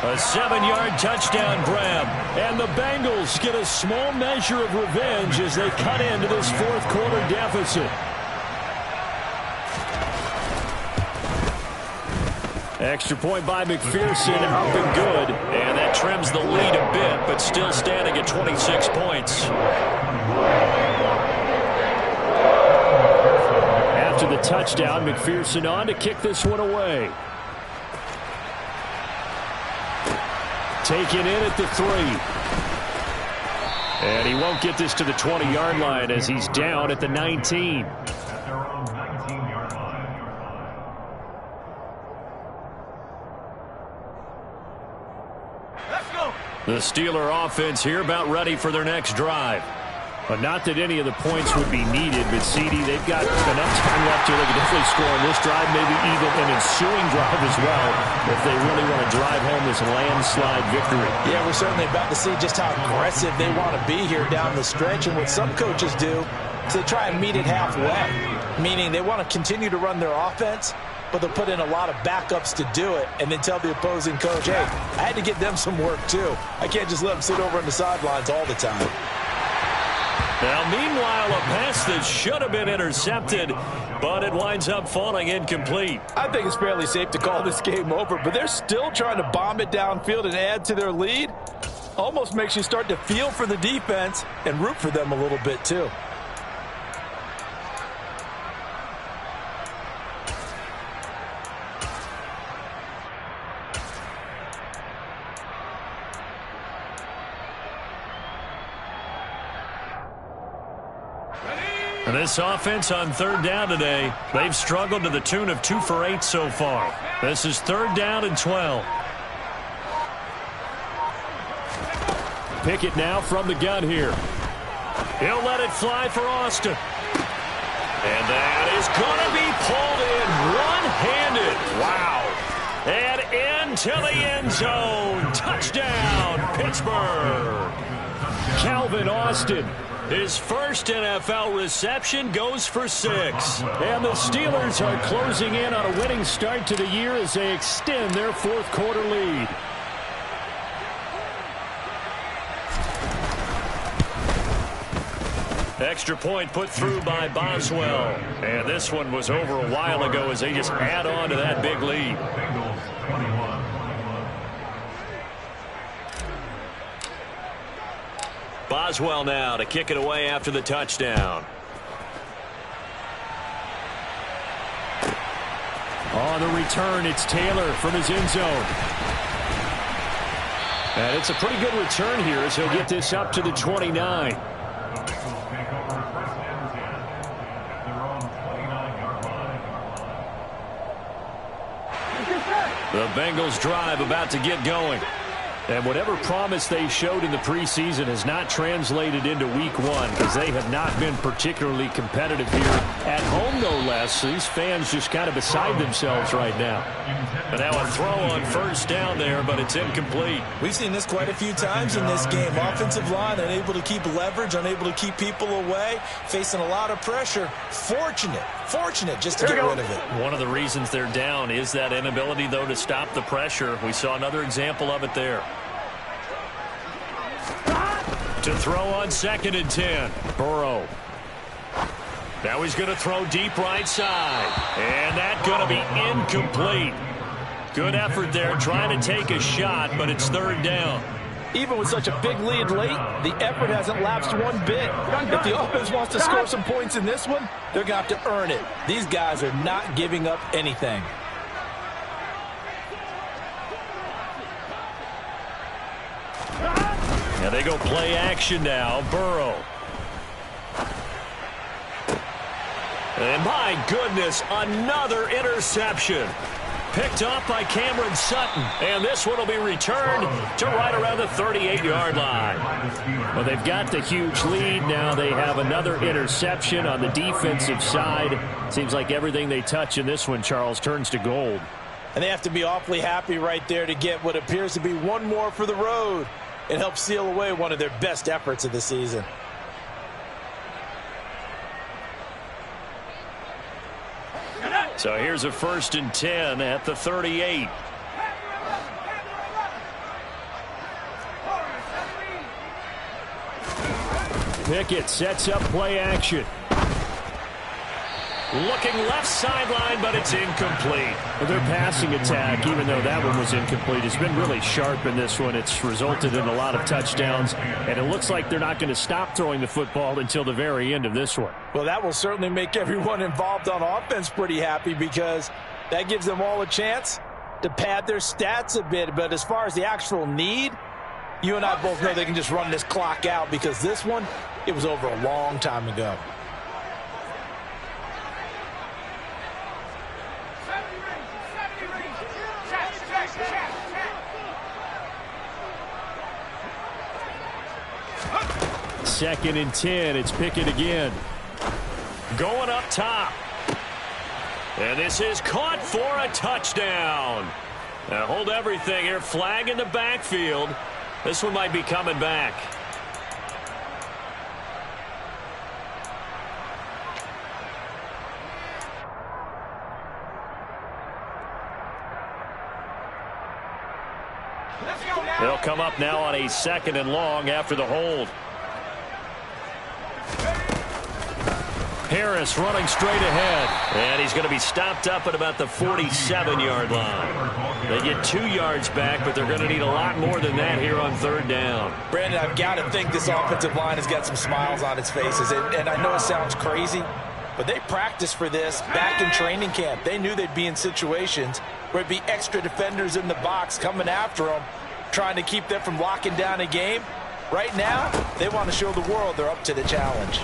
A 7-yard touchdown grab. And the Bengals get a small measure of revenge as they cut into this 4th quarter deficit. Extra point by McPherson, up and good. And that trims the lead a bit, but still standing at 26 points. After the touchdown, McPherson on to kick this one away. Taken in at the 3. And he won't get this to the 20-yard line as he's down at the 19. At their own 19-yard line. The Steeler offense here about ready for their next drive. But not that any of the points would be needed, but CD, they've got enough time left here. They can definitely score on this drive, maybe even an ensuing drive as well, if they really want to drive home this landslide victory. Yeah, we're certainly about to see just how aggressive they want to be here down the stretch. And what some coaches do is they try and meet it halfway, meaning they want to continue to run their offense, but they'll put in a lot of backups to do it and then tell the opposing coach, hey, I had to get them some work too. I can't just let them sit over on the sidelines all the time. Now, meanwhile, a pass that should have been intercepted, but it winds up falling incomplete. I think it's fairly safe to call this game over, but they're still trying to bomb it downfield and add to their lead. Almost makes you start to feel for the defense and root for them a little bit too. This offense on 3rd down today, they've struggled to the tune of 2 for 8 so far. This is 3rd down and 12. Pickett now from the gun here. He'll let it fly for Austin. And that is going to be pulled in one-handed. Wow. And end into the end zone. Touchdown, Pittsburgh. Calvin Austin. His first NFL reception goes for 6. And the Steelers are closing in on a winning start to the year as they extend their fourth quarter lead. Extra point put through by Boswell. And this one was over a while ago as they just add on to that big lead. Boswell now to kick it away after the touchdown. On the return, it's Taylor from his end zone. And it's a pretty good return here as he'll get this up to the 29. The Bengals drive about to get going. And whatever promise they showed in the preseason has not translated into week 1 because they have not been particularly competitive here at home, no less. So these fans just kind of beside themselves right now. And now a throw on first down there, but it's incomplete. We've seen this quite a few times in this game. Offensive line unable to keep leverage, unable to keep people away, facing a lot of pressure. Fortunate just to get rid of it. One of the reasons they're down is that inability, though, to stop the pressure. We saw another example of it there. To throw on 2nd and 10. Burrow. Now he's going to throw deep right side. And that's going to be incomplete. Good effort there trying to take a shot, but it's 3rd down. Even with such a big lead late, the effort hasn't lapsed one bit. If the offense wants to score some points in this one, they're going to have to earn it. These guys are not giving up anything. Now they go play action now. Burrow. And my goodness, another interception. Picked off by Cameron Sutton. And this one will be returned to right around the 38-yard line. Well, they've got the huge lead. Now they have another interception on the defensive side. Seems like everything they touch in this one, Charles, turns to gold. And they have to be awfully happy right there to get what appears to be one more for the road. It helps seal away one of their best efforts of the season. So here's a 1st and 10 at the 38. Pickett sets up play action. Looking left sideline, but it's incomplete. Well, their passing attack, even though that one was incomplete, has been really sharp in this one. It's resulted in a lot of touchdowns, and it looks like they're not going to stop throwing the football until the very end of this one. Well, that will certainly make everyone involved on offense pretty happy because that gives them all a chance to pad their stats a bit. But as far as the actual need, you and I both know they can just run this clock out because this one, it was over a long time ago. Second and 10. It's Pickett again. Going up top. And this is caught for a touchdown. Now hold everything here. Flag in the backfield. This one might be coming back. They'll come up now on a 2nd and long after the hold. Harris running straight ahead. And he's going to be stopped up at about the 47-yard line. They get 2 yards back, but they're going to need a lot more than that here on 3rd down. Brandon, I've got to think this offensive line has got some smiles on its faces. And I know it sounds crazy, but they practiced for this back in training camp. They knew they'd be in situations where it'd be extra defenders in the box coming after them, trying to keep them from locking down a game. Right now, they want to show the world they're up to the challenge.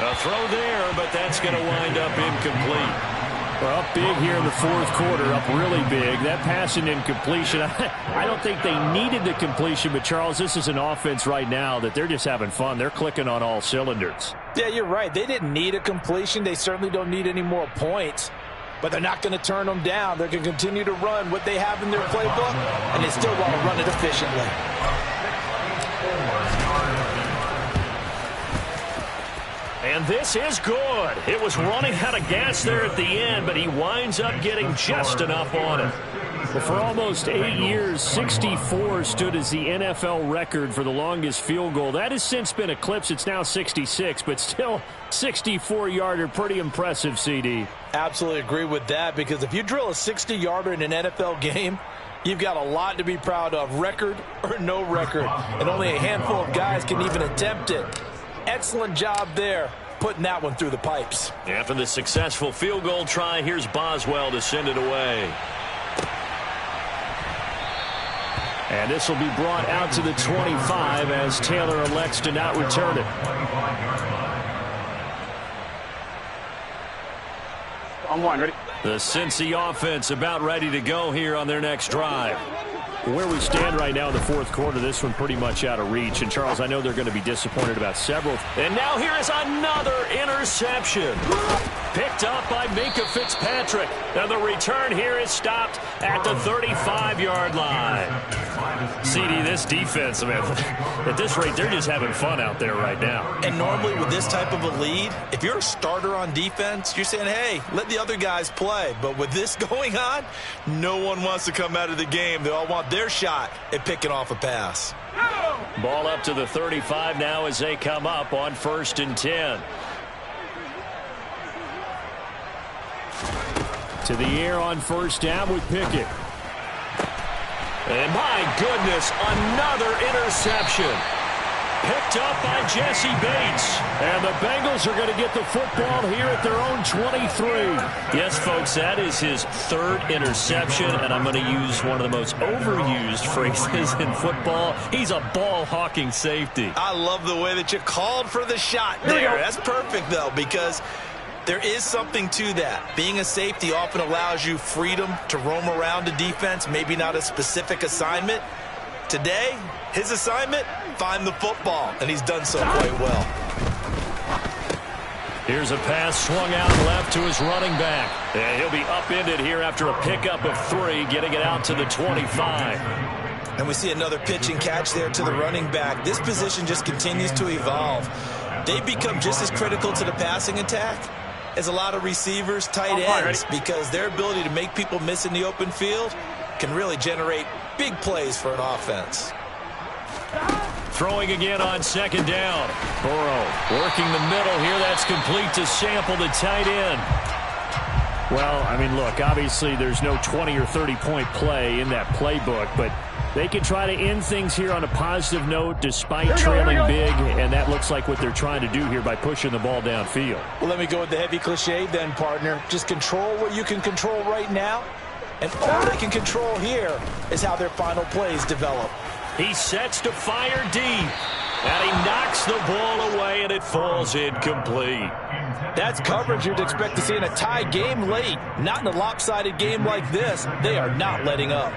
A throw there, but that's going to wind up incomplete. Well, up big here in the 4th quarter, up really big. That pass and incompletion, I don't think they needed the completion, but Charles, this is an offense right now that they're just having fun. They're clicking on all cylinders. Yeah, you're right. They didn't need a completion. They certainly don't need any more points. but they're not going to turn them down. They're going to continue to run what they have in their playbook, and they still want to run it efficiently. And this is good. It was running out of gas there at the end, but he winds up getting just enough on it. Well, for almost 8 years, 64 stood as the NFL record for the longest field goal. That has since been eclipsed. It's now 66, but still 64-yarder. Pretty impressive, CD. Absolutely agree with that, because if you drill a 60-yarder in an NFL game, you've got a lot to be proud of, record or no record. And only a handful of guys can even attempt it. Excellent job there, putting that one through the pipes. After the successful field goal try, here's Boswell to send it away. And this will be brought out to the 25 as Taylor elects to not return it. On one, ready? The Cincy offense about ready to go here on their next drive. Where we stand right now in the fourth quarter, this one pretty much out of reach. And, Charles, I know they're going to be disappointed about several. And now here is another interception. Picked up by Minkah Fitzpatrick. And the return here is stopped at the 35-yard line. CD, this defense, man, at this rate, they're just having fun out there right now. And normally with this type of a lead, if you're a starter on defense, you're saying, hey, let the other guys play. But with this going on, no one wants to come out of the game. They all want their shot at picking off a pass. Ball up to the 35 now as they come up on 1st and 10. To the air on 1st down with Pickett. And my goodness, another interception. Picked up by Jesse Bates. And the Bengals are going to get the football here at their own 23. Yes, folks, that is his 3rd interception, and I'm going to use one of the most overused phrases in football. He's a ball-hawking safety. I love the way that you called for the shot there. That's perfect, though, because there is something to that. Being a safety often allows you freedom to roam around the defense, maybe not a specific assignment. Today, his assignment, find the football, and he's done so quite well. Here's a pass swung out left to his running back. And he'll be upended here after a pickup of 3, getting it out to the 25. And we see another pitch and catch there to the running back. This position just continues to evolve. They've become just as critical to the passing attack as a lot of receivers, tight ends, because their ability to make people miss in the open field can really generate big plays for an offense. Throwing again on 2nd down. Burrow working the middle here. That's complete to Sample, the tight end. Well, I mean, look, obviously there's no 20 or 30-point play in that playbook, but they can try to end things here on a positive note despite trailing big, and that looks like what they're trying to do here by pushing the ball downfield. Well, let me go with the heavy cliche then, partner. Just control what you can control right now, and all they can control here is how their final plays develop. He sets to fire deep, and he knocks the ball away, and it falls incomplete. That's coverage you'd expect to see in a tie game late. Not in a lopsided game like this. They are not letting up.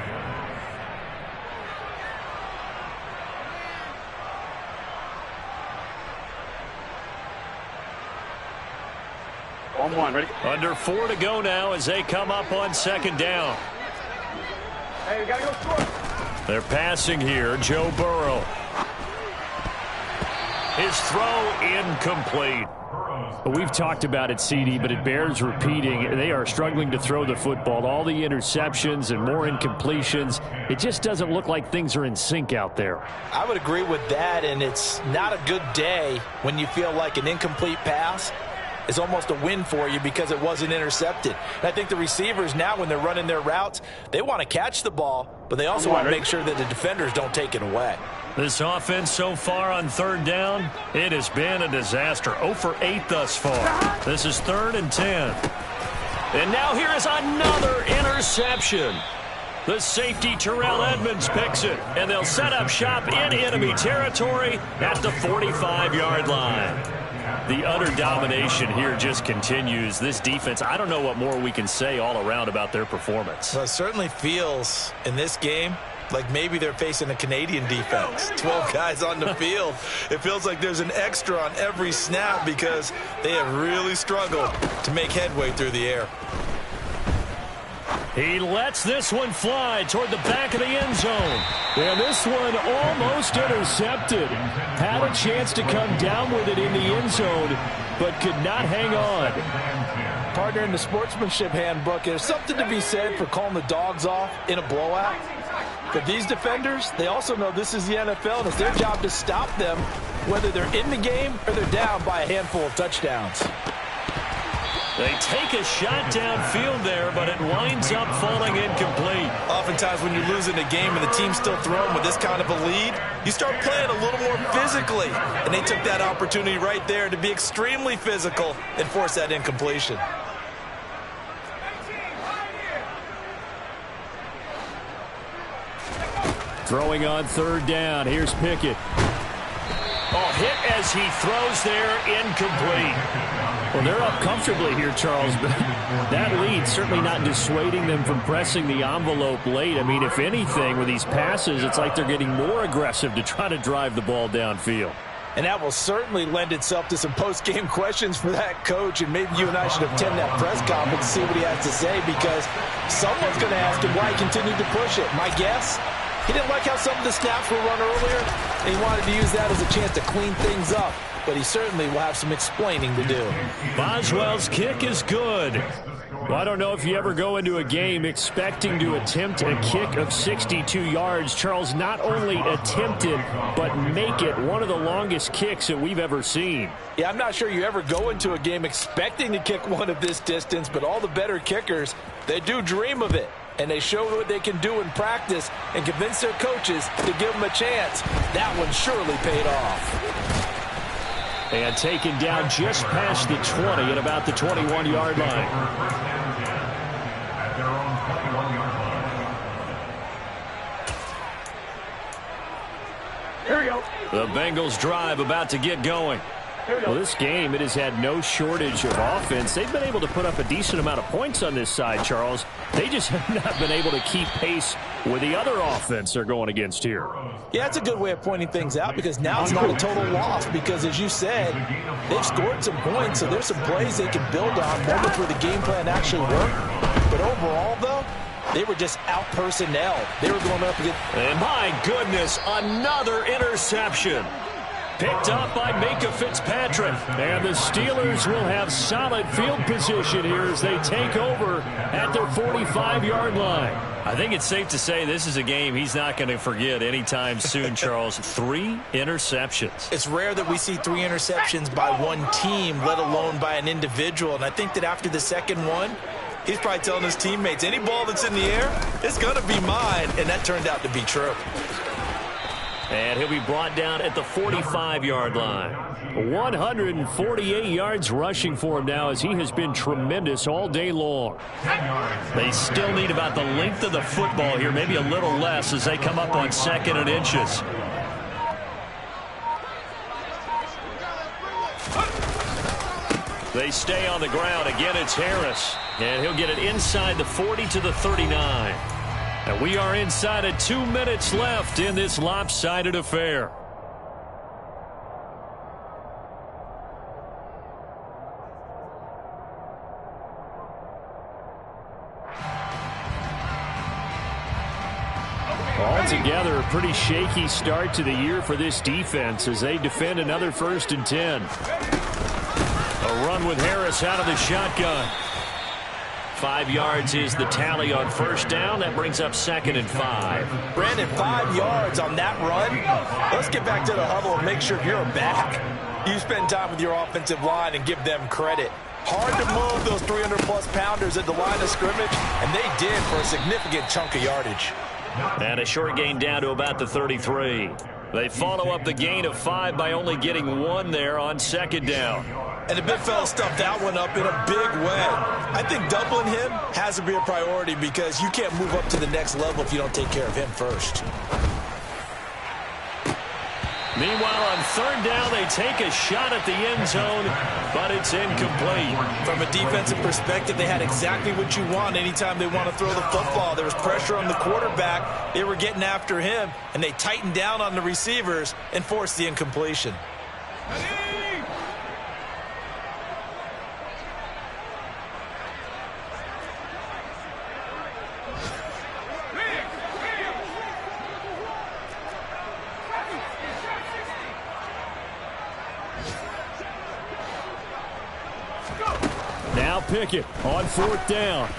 On one, ready? Under 4 to go now as they come up on 2nd down. Hey, we gotta go score. They're passing here. Joe Burrow. His throw incomplete. We've talked about it, CD, but it bears repeating. They are struggling to throw the football. All the interceptions and more incompletions. It just doesn't look like things are in sync out there. I would agree with that, and it's not a good day when you feel like an incomplete pass is almost a win for you because it wasn't intercepted. And I think the receivers now, when they're running their routes, they want to catch the ball, but they also want to make sure that the defenders don't take it away. This offense so far on 3rd down, it has been a disaster. 0 for 8 thus far. This is 3rd and 10. And now here is another interception. The safety, Terrell Edmonds, picks it, and they'll set up shop in enemy territory at the 45-yard line. The utter domination here just continues. This defense, I don't know what more we can say all around about their performance. Well, it certainly feels in this game like maybe they're facing a Canadian defense. 12 guys on the field. It feels like there's an extra on every snap because they have really struggled to make headway through the air. He lets this one fly toward the back of the end zone. And this one almost intercepted. Had a chance to come down with it in the end zone, but could not hang on. Partner, in the sportsmanship handbook, there's something to be said for calling the dogs off in a blowout. But these defenders, they also know this is the NFL, and it's their job to stop them, whether they're in the game or they're down by a handful of touchdowns. They take a shot downfield there, but it winds up falling incomplete. Oftentimes when you're losing a game and the team's still throwing with this kind of a lead, you start playing a little more physically. And they took that opportunity right there to be extremely physical and force that incompletion. Throwing on third down. Here's Pickett. Oh, hit as he throws there, incomplete. Well, they're up comfortably here, Charles, but that lead certainly not dissuading them from pressing the envelope late. I mean, if anything, with these passes, it's like they're getting more aggressive to try to drive the ball downfield. And that will certainly lend itself to some post-game questions for that coach, and maybe you and I should attend that press conference and see what he has to say, because someone's going to ask him why he continued to push it. My guess, he didn't like how some of the snaps were run earlier, and he wanted to use that as a chance to clean things up. But he certainly will have some explaining to do. Boswell's kick is good. Well, I don't know if you ever go into a game expecting to attempt a kick of 62 yards. Charles, not only attempt it, but make it one of the longest kicks that we've ever seen. Yeah, I'm not sure you ever go into a game expecting to kick one of this distance, but all the better kickers, they do dream of it. And they show what they can do in practice and convince their coaches to give them a chance. That one surely paid off. And taken down just past the 20 at about the 21-yard line. At their own 21-yard line. Here we go. The Bengals drive about to get going. Well, this game, it has had no shortage of offense. They've been able to put up a decent amount of points on this side, Charles. They just have not been able to keep pace with the other offense they're going against here. Yeah, that's a good way of pointing things out, because now it's not a total loss, because as you said, they've scored some points, so there's some plays they can build on, moments where the game plan actually worked. But overall, though, they were just out-personnel. They were going up against... And my goodness, another interception. Picked up by Minka Fitzpatrick. And the Steelers will have solid field position here as they take over at their 45-yard line. I think it's safe to say this is a game he's not going to forget anytime soon, Charles. 3 interceptions. It's rare that we see 3 interceptions by one team, let alone by an individual. And I think that after the second one, he's probably telling his teammates, any ball that's in the air, it's going to be mine. And that turned out to be true. And he'll be brought down at the 45-yard line. 148 yards rushing for him now, as he has been tremendous all day long. They still need about the length of the football here, maybe a little less as they come up on 2nd and inches. They stay on the ground. Again, it's Harris. And he'll get it inside the 40 to the 39. And we are inside of 2 minutes left in this lopsided affair. Altogether, a pretty shaky start to the year for this defense as they defend another 1st and 10. A run with Harris out of the shotgun. 5 yards is the tally on 1st down. That brings up 2nd and 5. Brandon, 5 yards on that run. Let's get back to the huddle and make sure you're back. You spend time with your offensive line and give them credit. Hard to move those 300-plus pounders at the line of scrimmage, and they did for a significant chunk of yardage. And a short gain down to about the 33. They follow up the gain of 5 by only getting 1 there on 2nd down. And the big fella stuffed that one up in a big way. I think doubling him has to be a priority, because you can't move up to the next level if you don't take care of him first. Meanwhile, on 3rd down, they take a shot at the end zone, but it's incomplete. From a defensive perspective, they had exactly what you want anytime they want to throw the football. There was pressure on the quarterback. They were getting after him, and they tightened down on the receivers and forced the incompletion. Pickett on 4th down.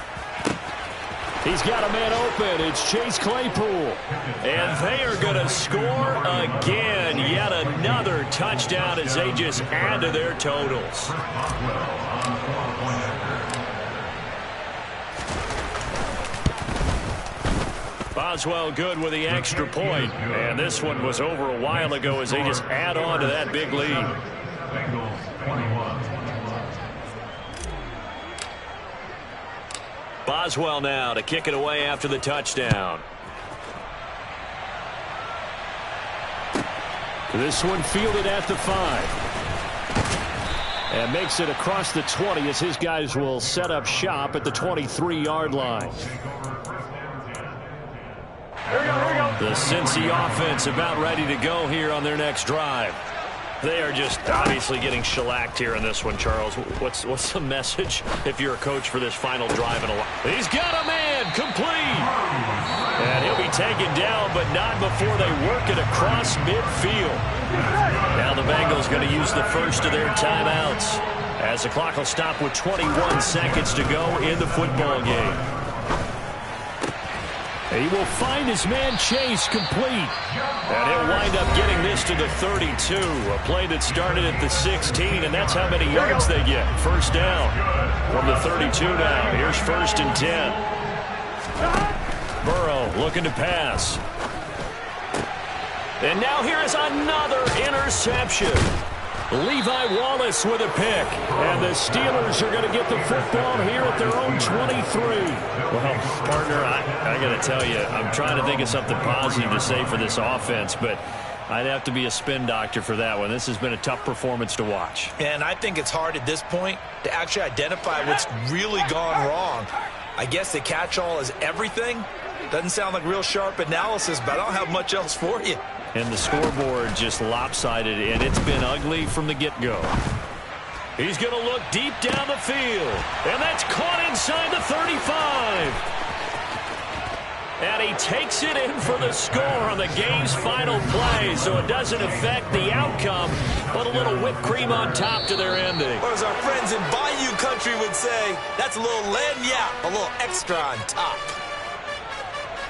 He's got a man open. It's Chase Claypool. And they are going to score again. Yet another touchdown as they just add to their totals. Boswell good with the extra point. And this one was over a while ago as they just add on to that big lead. Boswell now to kick it away after the touchdown. This one fielded at the 5. And makes it across the 20 as his guys will set up shop at the 23-yard line. The Cincy offense about ready to go here on their next drive. They are just obviously getting shellacked here in this one, Charles. What's the message if you're a coach for this final drive? He's got a man complete. And he'll be taken down, but not before they work it across midfield. Now the Bengals going to use the first of their timeouts as the clock will stop with 21 seconds to go in the football game. He will find his man Chase complete. And he'll wind up getting this to the 32. A play that started at the 16, and that's how many yards they get. First down from the 32 now. Here's 1st and 10. Burrow looking to pass. And now here is another interception. Levi Wallace with a pick. And the Steelers are going to get the football here at their own 23. Well, Partner, I got to tell you, I'm trying to think of something positive to say for this offense, but I'd have to be a spin doctor for that one. This has been a tough performance to watch. And I think it's hard at this point to actually identify what's really gone wrong. I guess the catch-all is everything. Doesn't sound like real sharp analysis, but I don't have much else for you. And the scoreboard just lopsided, and it's been ugly from the get-go. He's going to look deep down the field, and that's caught inside the 35. And he takes it in for the score on the game's final play, so it doesn't affect the outcome, but a little whipped cream on top to their ending. Or as our friends in Bayou Country would say, that's a little lagniappe, a little extra on top.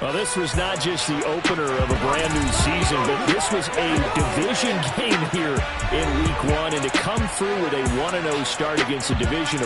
Well, this was not just the opener of a brand-new season, but this was a division game here in Week 1, and to come through with a 1-0 start against a division